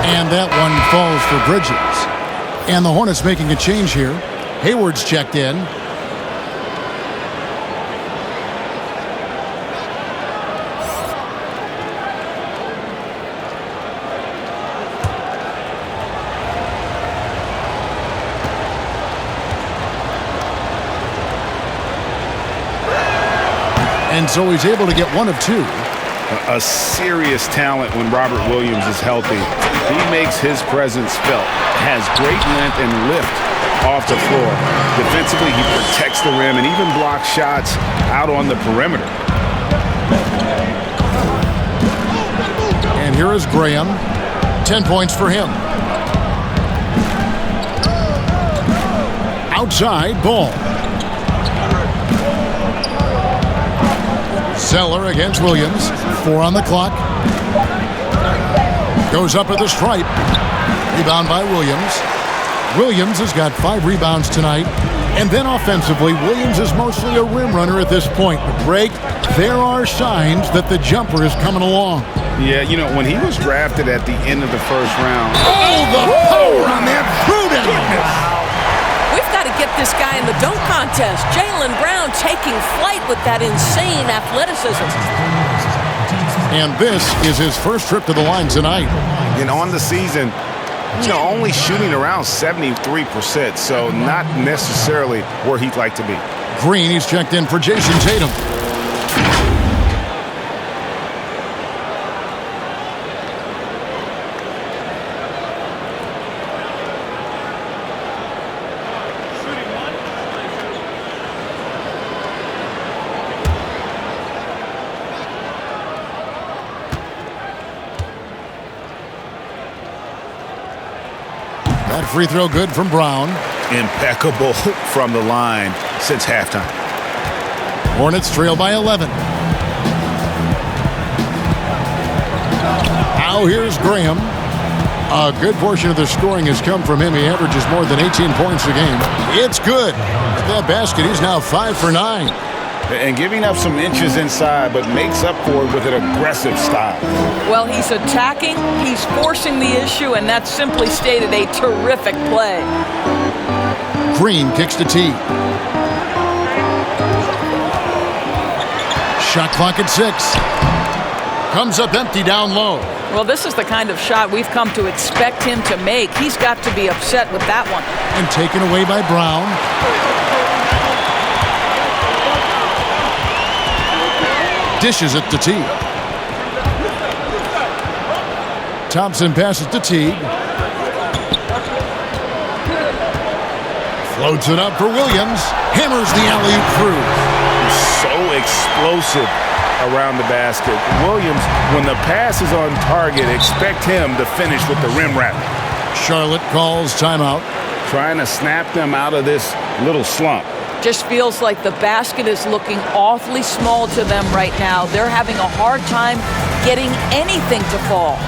And that one falls for Bridges. And the Hornets making a change here. Hayward's checked in. And so he's able to get 1 of 2. A serious talent when Robert Williams is healthy. He makes his presence felt, has great length and lift off the floor. Defensively, he protects the rim and even blocks shots out on the perimeter. And here is Graham. 10 points for him. Outside, Ball. Zeller against Williams. 4 on the clock. Goes up at the stripe. Rebound by Williams. Williams has got 5 rebounds tonight. And then offensively, Williams is mostly a rim runner at this point. Greg, there are signs that the jumper is coming along. Yeah, you know, when he was drafted at the end of the first round. Oh, the power on that prudent. We've got to get this guy in the dunk contest. Jaylen Brown taking flight with that insane athleticism. And this is his first trip to the line tonight. And on the season, you know, only shooting around 73%, so not necessarily where he'd like to be. Green, he's checked in for Jason Tatum. That free throw good from Brown. Impeccable from the line since halftime. Hornets trail by 11. Now here's Graham. A good portion of the scoring has come from him. He averages more than 18 points a game. It's good. With that basket, he's now 5 for 9. And giving up some inches inside, but makes up for it with an aggressive style. Well, he's attacking, he's forcing the issue, and that's simply stated a terrific play. Green kicks to T. Shot clock at 6. Comes up empty down low. Well, this is the kind of shot we've come to expect him to make. He's got to be upset with that one. And taken away by Brown. Dishes it to Teague. Thompson passes to Teague. Floats it up for Williams. Hammers the alley-oop through. So explosive around the basket. Williams, when the pass is on target, expect him to finish with the rim wrap. Charlotte calls timeout. Trying to snap them out of this little slump. Just feels like the basket is looking awfully small to them right now. They're having a hard time getting anything to fall.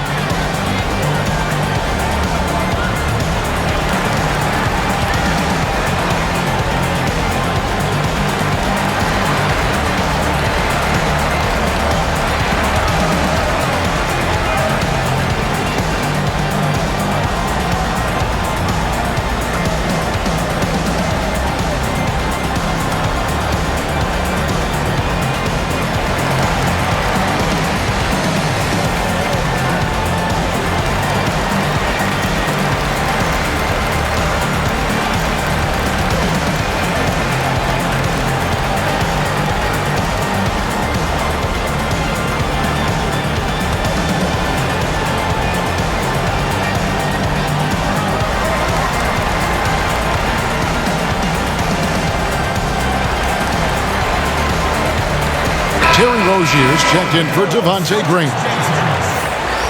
Rozier's checked in for Devontae Graham.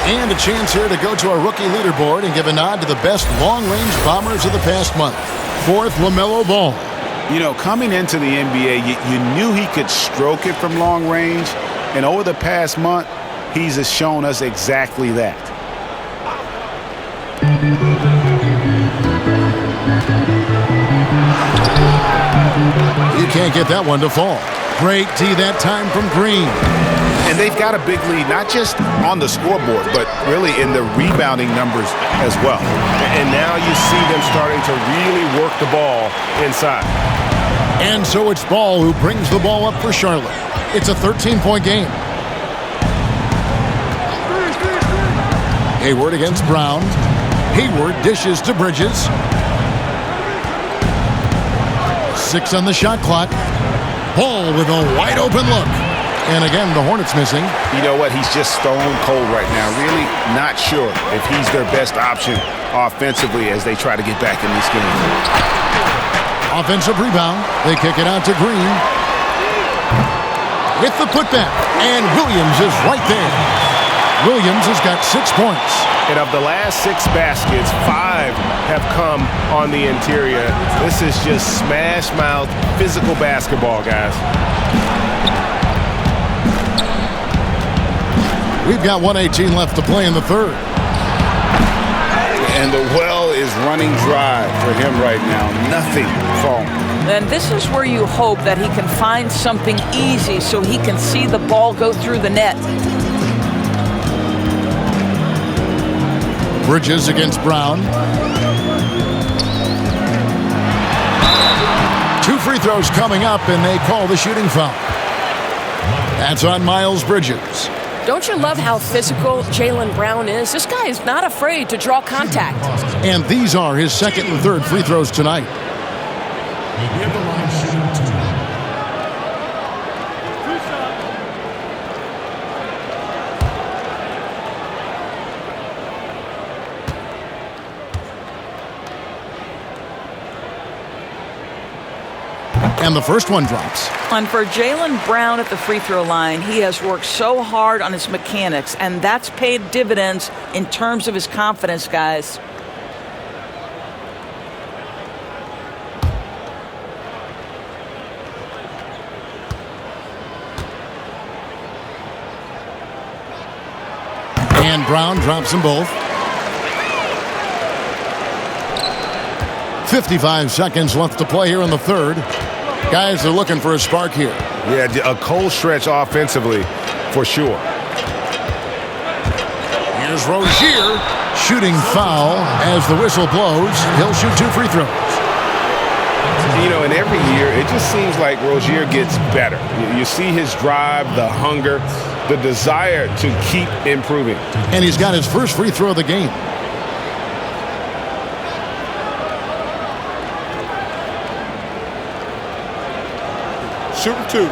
And a chance here to go to our rookie leaderboard and give a nod to the best long-range bombers of the past month. 4th, LaMelo Ball. You know, coming into the NBA, you knew he could stroke it from long range. And over the past month, he's shown us exactly that. You can't get that one to fall. Great D that time from Green. And they've got a big lead, not just on the scoreboard, but really in the rebounding numbers as well. And now you see them starting to really work the ball inside. And so it's Ball who brings the ball up for Charlotte. It's a 13-point game. Hayward against Brown. Hayward dishes to Bridges. 6 on the shot clock. Ball with a wide open look. And again, the Hornets missing. You know what? He's just stone cold right now. Really not sure if he's their best option offensively as they try to get back in this game. Offensive rebound. They kick it out to Green. With the putback. And Williams is right there. Williams has got 6 points. And of the last 6 baskets, 5 have come on the interior. This is just smash-mouth physical basketball, guys. We've got 1:18 left to play in the third. And the well is running dry for him right now. Nothing falling. And this is where you hope that he can find something easy so he can see the ball go through the net. Bridges against Brown. 2 free throws coming up, and they call the shooting foul. That's on Miles Bridges. Don't you love how physical Jaylen Brown is? This guy is not afraid to draw contact. And these are his second and third free throws tonight. Near the line shooting 2. And the first one drops. And for Jaylen Brown at the free throw line, he has worked so hard on his mechanics, and that's paid dividends in terms of his confidence, guys. And Brown drops them both. 55 seconds left to play here in the third. Guys are looking for a spark here. Yeah, a cold stretch offensively, for sure. Here's Rozier shooting foul as the whistle blows. He'll shoot 2 free throws. You know, and every year, it just seems like Rozier gets better. You see his drive, the hunger, the desire to keep improving. And he's got his first free throw of the game. Shooting 2.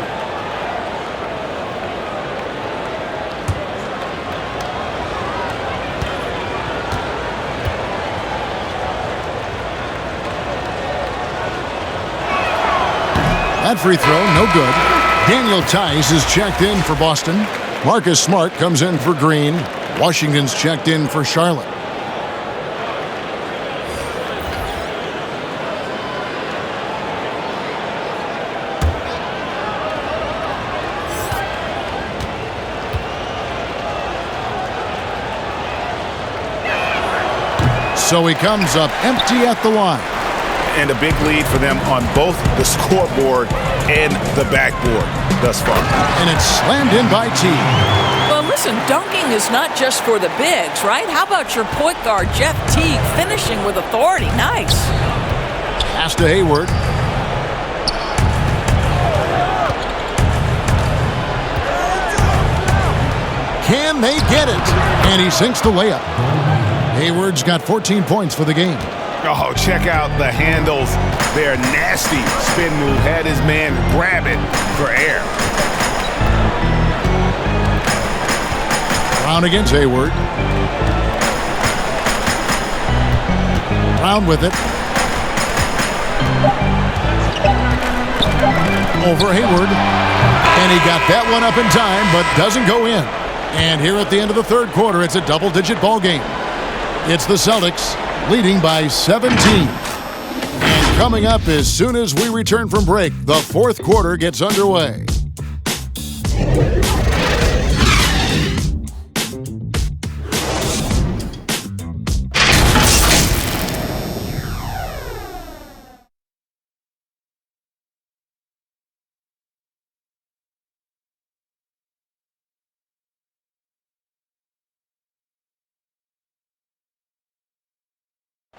That free throw, no good. Daniel Tice is checked in for Boston. Marcus Smart comes in for Green. Washington's checked in for Charlotte. So he comes up empty at the line. And a big lead for them on both the scoreboard and the backboard thus far. And it's slammed in by T. Well, listen, dunking is not just for the bigs, right? How about your point guard, Jeff Teague, finishing with authority? Nice. Pass to Hayward. Can they get it? And he sinks the layup. Hayward's got 14 points for the game. Oh, check out the handles. Their nasty spin move had his man grab it for air. Brown against Hayward. Brown with it. Over Hayward. And he got that one up in time, but doesn't go in. And here at the end of the third quarter, it's a double-digit ball game. It's the Celtics leading by 17. And coming up as soon as we return from break, the fourth quarter gets underway.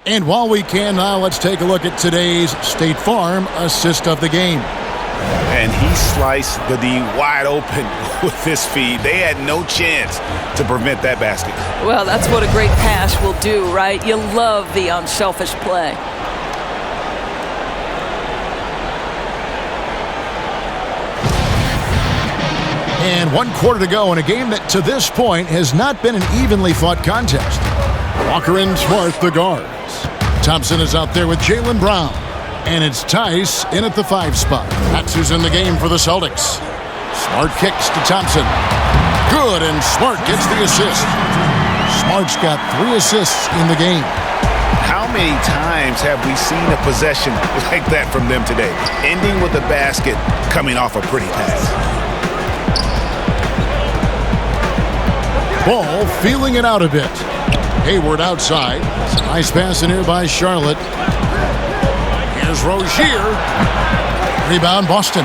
And while we can now, let's take a look at today's State Farm assist of the game. And he sliced the D wide open with this feed. They had no chance to prevent that basket. Well, that's what a great pass will do, right? You love the unselfish play. And 1 quarter to go in a game that to this point has not been an evenly fought contest. Walker and Smart, the guards. Thompson is out there with Jaylen Brown. And it's Tice in at the 5 spot. That's who's in the game for the Celtics. Smart kicks to Thompson. Good, and Smart gets the assist. Smart's got 3 assists in the game. How many times have we seen a possession like that from them today? Ending with a basket, coming off a pretty pass. Ball feeling it out a bit. Hayward outside. It's a nice pass in here by Charlotte. Here's Rozier. Rebound, Boston.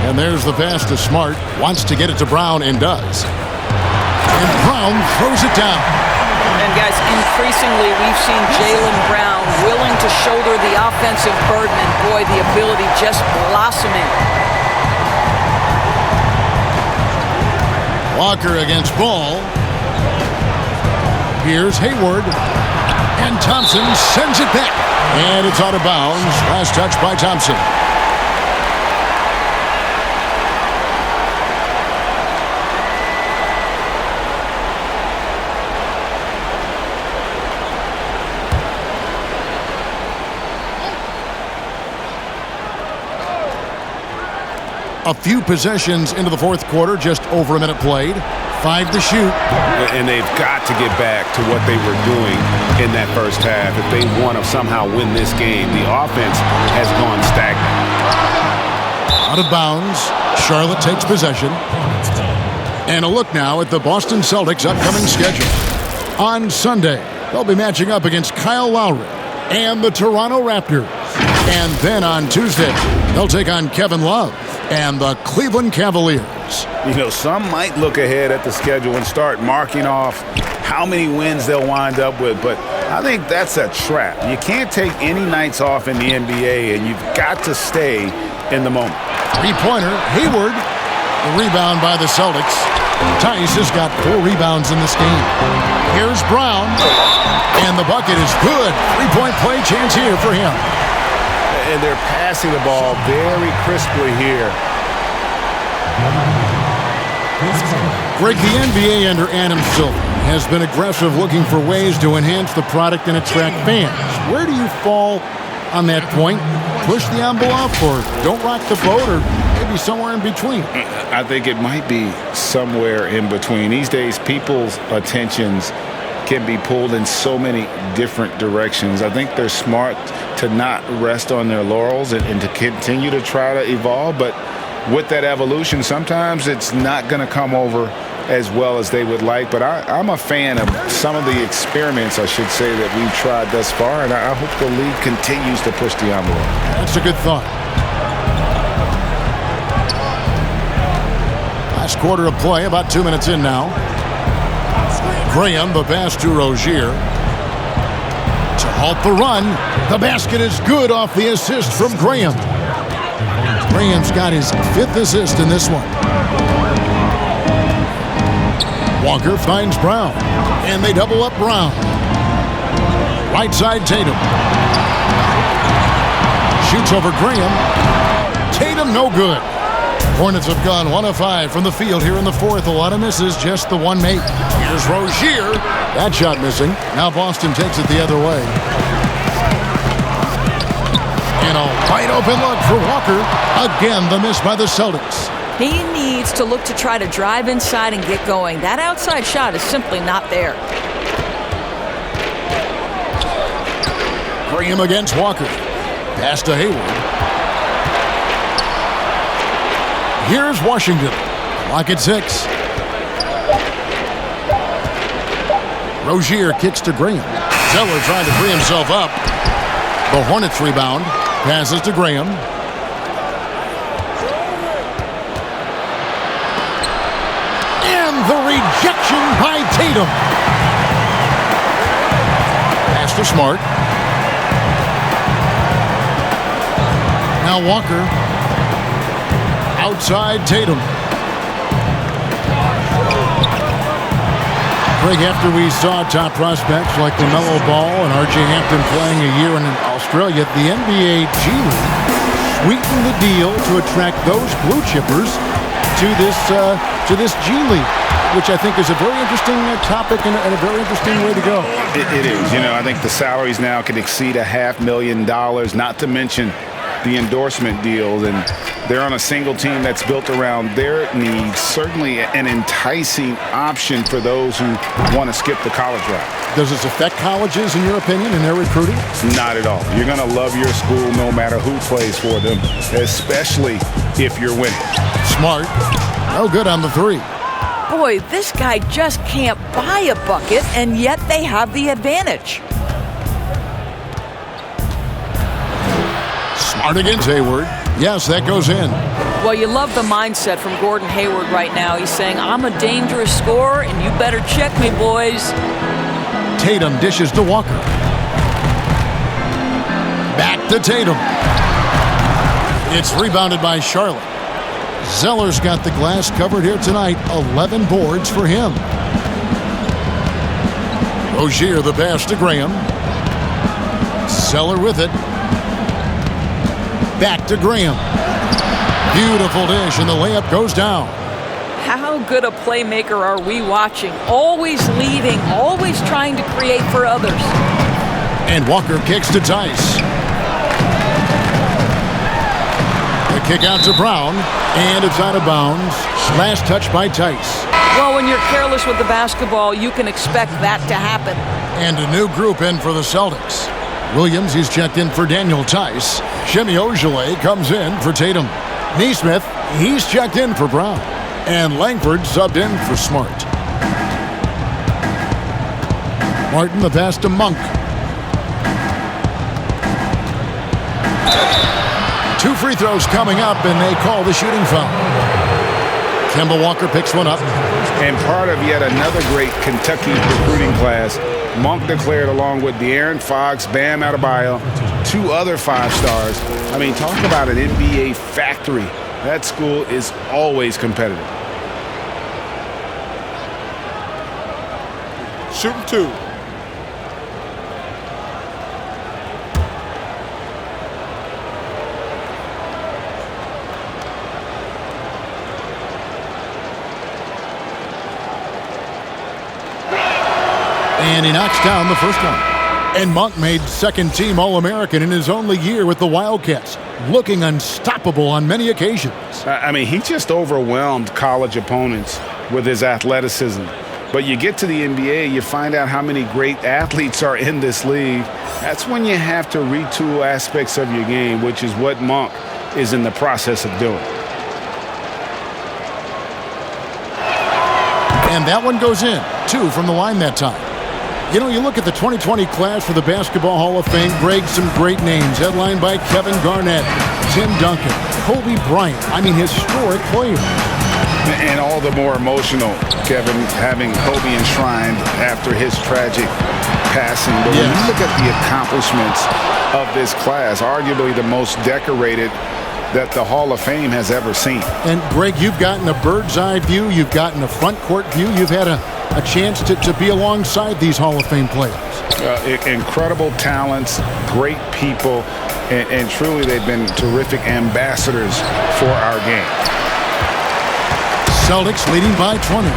And there's the pass to Smart. Wants to get it to Brown and does. And Brown throws it down. And guys, increasingly we've seen Jaylen Brown willing to shoulder the offensive burden, and boy, the ability just blossoming. Walker against Ball. Here's Hayward. And Thompson sends it back. And it's out of bounds. Last touch by Thompson. A few possessions into the 4th quarter, just over a minute played. 5 to shoot. And they've got to get back to what they were doing in that first half. If they want to somehow win this game, the offense has gone stagnant. Out of bounds. Charlotte takes possession. And a look now at the Boston Celtics' upcoming schedule. On Sunday, they'll be matching up against Kyle Lowry and the Toronto Raptors. And then on Tuesday, they'll take on Kevin Love and the Cleveland Cavaliers. You know, some might look ahead at the schedule and start marking off how many wins they'll wind up with, but I think that's a trap. You can't take any nights off in the NBA, and you've got to stay in the moment. 3-pointer, Hayward. The rebound by the Celtics. Tice has got 4 rebounds in this game. Here's Brown, and the bucket is good. 3-point play chance here for him. And they're passing the ball very crisply here. Greg, the NBA under Adam Silver has been aggressive, looking for ways to enhance the product and attract fans. Where do you fall on that point? Push the envelope or don't rock the boat, or maybe somewhere in between? I think it might be somewhere in between. These days, people's attentions can be pulled in so many different directions. I think they're smart to not rest on their laurels and to continue to try to evolve. But with that evolution, sometimes it's not going to come over as well as they would like. But I'm a fan of some of the experiments, I should say, that we've tried thus far. And I hope the league continues to push the envelope. That's a good thought. Last quarter of play, about 2 minutes in now. Graham, the pass to Rozier. To halt the run. The basket is good off the assist from Graham. Graham's got his 5th assist in this one. Walker finds Brown. And they double up Brown. Right side Tatum. Shoots over Graham. Tatum no good. Hornets have gone 1 of 5 from the field here in the 4th. A lot of misses, just the one made. Here's Rozier. That shot missing. Now Boston takes it the other way. And a wide open look for Walker. Again, the miss by the Celtics. He needs to look to try to drive inside and get going. That outside shot is simply not there. Graham against Walker. Pass to Hayward. Here's Washington. Clock at 6. Rozier kicks to Graham. Zeller trying to free himself up. The Hornets rebound. Passes to Graham. And the rejection by Tatum. for Smart. Now Walker. Outside Tatum. Greg, after we saw top prospects like LaMelo Ball and R.J. Hampton playing a year in Australia, the NBA G League sweetened the deal to attract those blue chippers to this G League, which I think is a very interesting topic and a very interesting way to go. It is. You know, I think the salaries now can exceed $500,000, not to mention the endorsement deals, and they're on a single team that's built around their needs. Certainly an enticing option for those who want to skip the college route. Does this affect colleges, in your opinion, in their recruiting? Not at all. You're going to love your school no matter who plays for them, especially if you're winning. Smart. No good on the three. Boy, this guy just can't buy a bucket, and yet they have the advantage. Smart against Hayward. Yes, that goes in. Well, you love the mindset from Gordon Hayward right now. He's saying, I'm a dangerous scorer, and you better check me, boys. Tatum dishes to Walker. Back to Tatum. It's rebounded by Charlotte. Zeller's got the glass covered here tonight. 11 boards for him. Rozier the pass to Graham. Zeller with it. Back to Graham. Beautiful dish, and the layup goes down. How good a playmaker are we watching? Always leading, always trying to create for others. And Walker kicks to Tice. The kick out to Brown, and it's out of bounds. Last touch by Tice. Well, when you're careless with the basketball, you can expect that to happen. And a new group in for the Celtics. Williams, he's checked in for Daniel Tice. Shemi Ojeleye comes in for Tatum. Neesmith, he's checked in for Brown. And Langford subbed in for Smart. Martin the pass to Monk. 2 free throws coming up, and they call the shooting foul. Kemba Walker picks one up. And part of yet another great Kentucky recruiting class, Monk declared along with De'Aaron Fox, Bam Adebayo, 2 other 5-stars. I mean, talk about an NBA factory. That school is always competitive. Shooting 2. And he knocks down the first one. And Monk made second-team All-American in his only year with the Wildcats, looking unstoppable on many occasions. I mean, he just overwhelmed college opponents with his athleticism. But you get to the NBA, you find out how many great athletes are in this league. That's when you have to retool aspects of your game, which is what Monk is in the process of doing. And that one goes in. 2 from the line that time. You know, you look at the 2020 class for the Basketball Hall of Fame, Greg, some great names, headlined by Kevin Garnett, Tim Duncan, Kobe Bryant. I mean, historic players. And all the more emotional, Kevin, having Kobe enshrined after his tragic passing. But when you look at the accomplishments of this class, arguably the most decorated that the Hall of Fame has ever seen. And, Greg, you've gotten a bird's-eye view. You've gotten a front-court view. You've had a chance to be alongside these Hall of Fame players. Incredible talents, great people, and truly they've been terrific ambassadors for our game. Celtics leading by 20.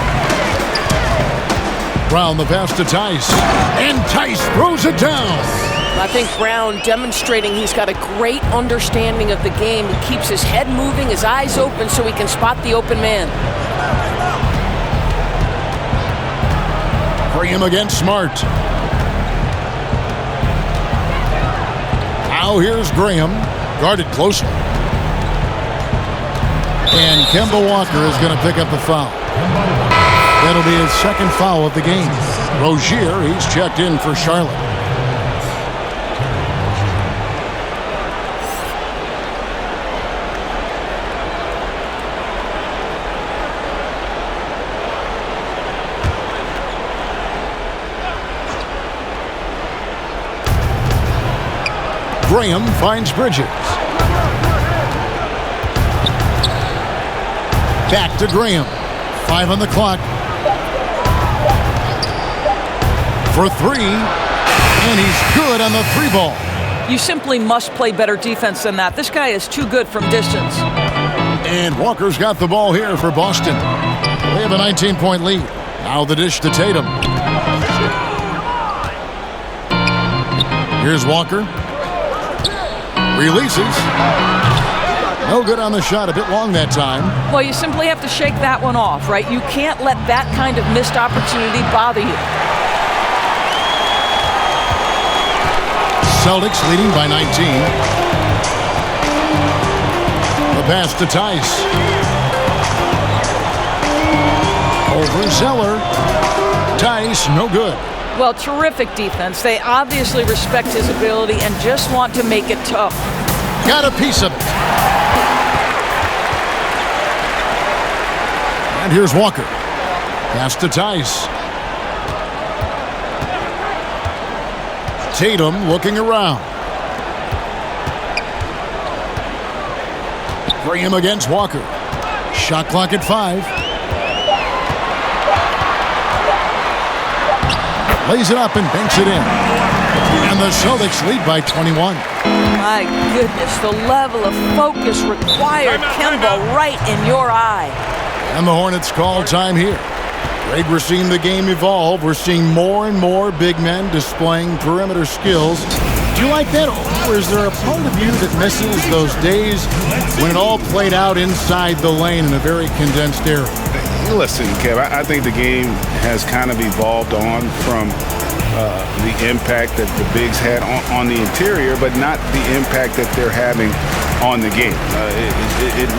Brown the pass to Tice. And Tice throws it down. I think Brown demonstrating he's got a great understanding of the game. He keeps his head moving, his eyes open so he can spot the open man. Graham against Smart. Now here's Graham, guarded closely. And Kemba Walker is going to pick up the foul. That'll be his second foul of the game. Rozier, he's checked in for Charlotte. Graham finds Bridges. Back to Graham. 5 on the clock. For 3. And he's good on the 3 ball. You simply must play better defense than that. This guy is too good from distance. And Walker's got the ball here for Boston. They have a 19-point lead. Now the dish to Tatum. Here's Walker. Releases. No good on the shot. A bit long that time. Well, you simply have to shake that one off, right? You can't let that kind of missed opportunity bother you. Celtics leading by 19. The pass to Tice. Over Zeller. Tice, no good. Well, terrific defense. They obviously respect his ability and just want to make it tough. Got a piece of it. And here's Walker. Pass to Tice. Tatum looking around. Graham against Walker. Shot clock at 5. Lays it up and banks it in. And the Celtics lead by 21. My goodness, the level of focus required. Kemba right in your eye. And the Hornets call time here. Greg, we're seeing the game evolve. We're seeing more and more big men displaying perimeter skills. Do you like that, or is there a part of you that misses those days when it all played out inside the lane in a very condensed area? Listen, Kev, I think the game has kind of evolved on from the impact that the bigs had on the interior, but not the impact that they're having on the game.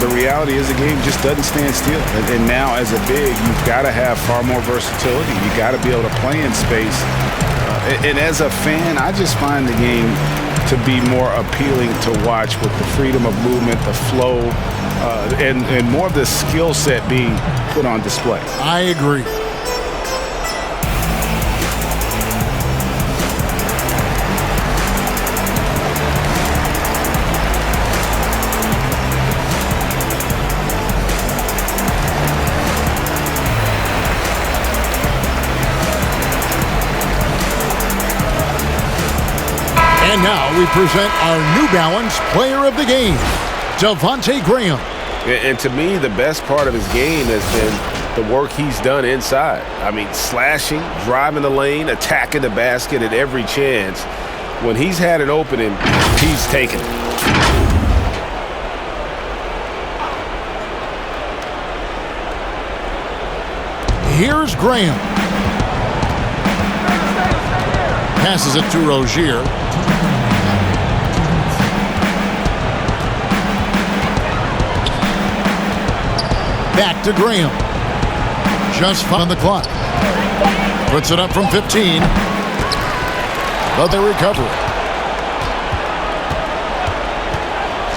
The reality is the game just doesn't stand still. And now as a big, you've got to have far more versatility. You got to be able to play in space. And as a fan, I just find the game to be more appealing to watch with the freedom of movement, the flow, and more of the skill set being put on display. I agree. And now we present our New Balance Player of the Game, Devontae Graham. And to me, the best part of his game has been the work he's done inside. I mean, slashing, driving the lane, attacking the basket at every chance. When he's had an opening, he's taken it. Here's Graham. Passes it to Rozier. Back to Graham. Just on the clock. Puts it up from 15. But they recover it.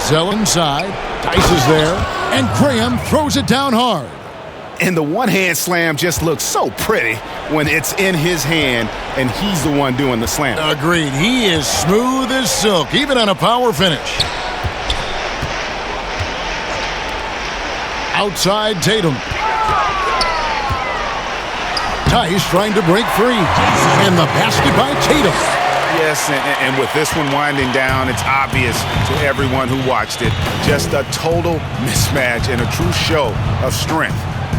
Zell inside. Tice is there. And Graham throws it down hard. And the one-hand slam just looks so pretty when it's in his hand and he's the one doing the slam. Agreed. He is smooth as silk, even on a power finish. Outside Tatum. Tice trying to break free. And the basket by Tatum. Yes, and with this one winding down, it's obvious to everyone who watched it. Just a total mismatch and a true show of strength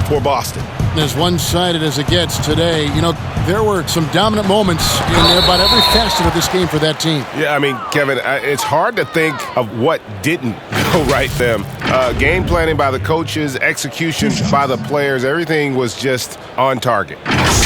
for Boston. As one-sided as it gets today, you know, there were some dominant moments in about every facet of this game for that team. Yeah, I mean, Kevin, it's hard to think of what didn't go right for them. Game planning by the coaches, execution by the players, everything was just on target.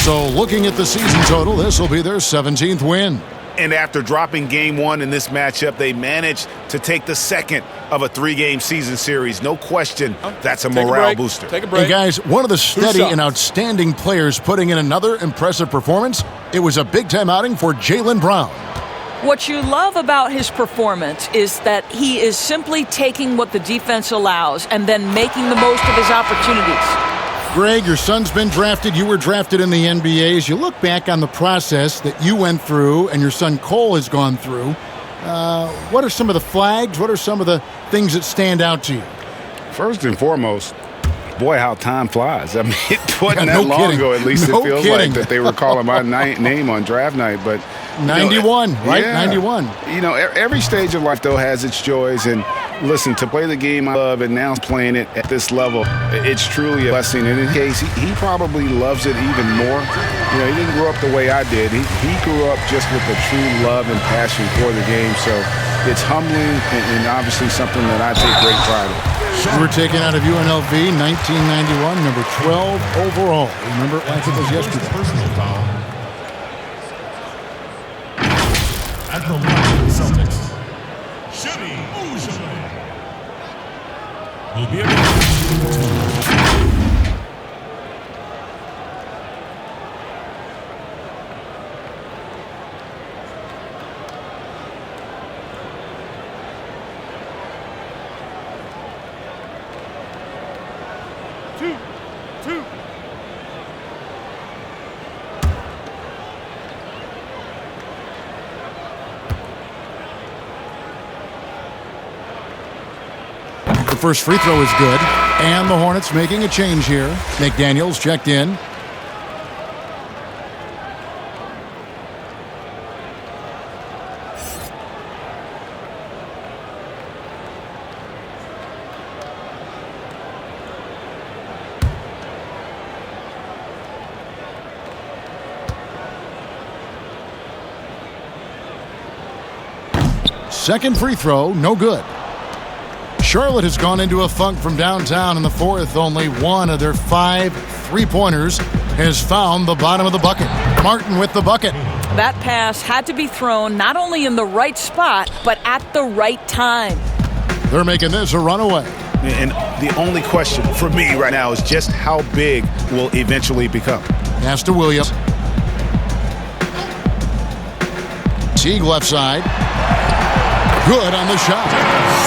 So looking at the season total, this will be their 17th win. And after dropping game one in this matchup, they managed to take the second of a 3-game season series. No question, that's a morale booster. Take a break. And guys, one of the steady and outstanding players putting in another impressive performance, it was a big-time outing for Jaylen Brown. What you love about his performance is that he is simply taking what the defense allows and then making the most of his opportunities. Greg, your son's been drafted. You were drafted in the NBA. As you look back on the process that you went through and your son Cole has gone through, What are some of the flags? What are some of the things that stand out to you? First and foremost, boy, how time flies. I mean, it wasn't that no long kidding. ago, at least No it feels kidding. like, that they were calling my name on draft night. But 91, right? Yeah. 91. You know, every stage of life, though, has its joys. And listen, to play the game I love and now playing it at this level, it's truly a blessing. In his case, he probably loves it even more. You know, he didn't grow up the way I did. He grew up just with a true love and passion for the game. So it's humbling and obviously something that I take great pride in. You were taken out of UNLV 1991, number 12 overall. Remember, I think it was yesterday. Personal foul. At the line of the Celtics, Shimmy Ushime will be able to The first free throw is good, and the Hornets making a change here. McDaniels checked in. Second free throw, no good. Charlotte has gone into a funk from downtown in the fourth. Only one of their 5 3-pointers has found the bottom of the bucket. Martin with the bucket. That pass had to be thrown not only in the right spot, but at the right time. They're making this a runaway. And the only question for me right now is just how big will eventually become. Pass to Williams. Teague left side. Good on the shot.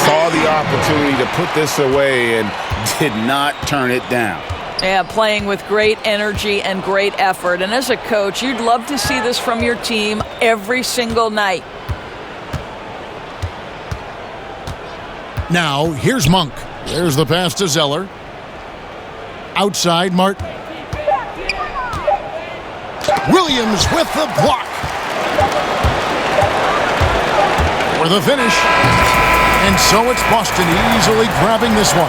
Saw the opportunity to put this away and did not turn it down. Yeah, playing with great energy and great effort. And as a coach, you'd love to see this from your team every single night. Now, here's Monk. There's the pass to Zeller. Outside, Martin. Williams with the block. For the finish. And so it's Boston easily grabbing this one.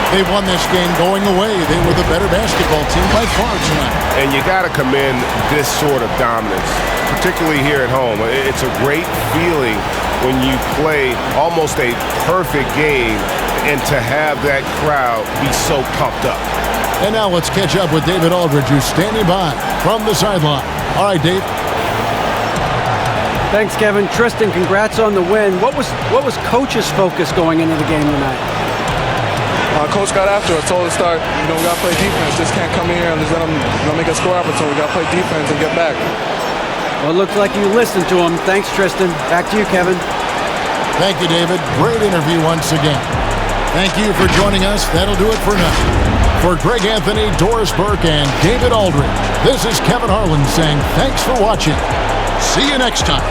They won this game going away. They were the better basketball team by far tonight. And you got to commend this sort of dominance, particularly here at home. It's a great feeling when you play almost a perfect game and to have that crowd be so pumped up. And now let's catch up with David Aldridge, who's standing by from the sideline. All right, Dave. Thanks, Kevin. Tristan, congrats on the win. What was Coach's focus going into the game tonight? Coach got after us, told us to start, we got to play defense. Just can't come in here and just let them make a score opportunity. We got to play defense and get back. Well, it looks like you listened to him. Thanks, Tristan. Back to you, Kevin. Thank you, David. Great interview once again. Thank you for joining us. That'll do it for now. For Greg Anthony, Doris Burke, and David Aldridge, this is Kevin Harlan saying thanks for watching. See you next time.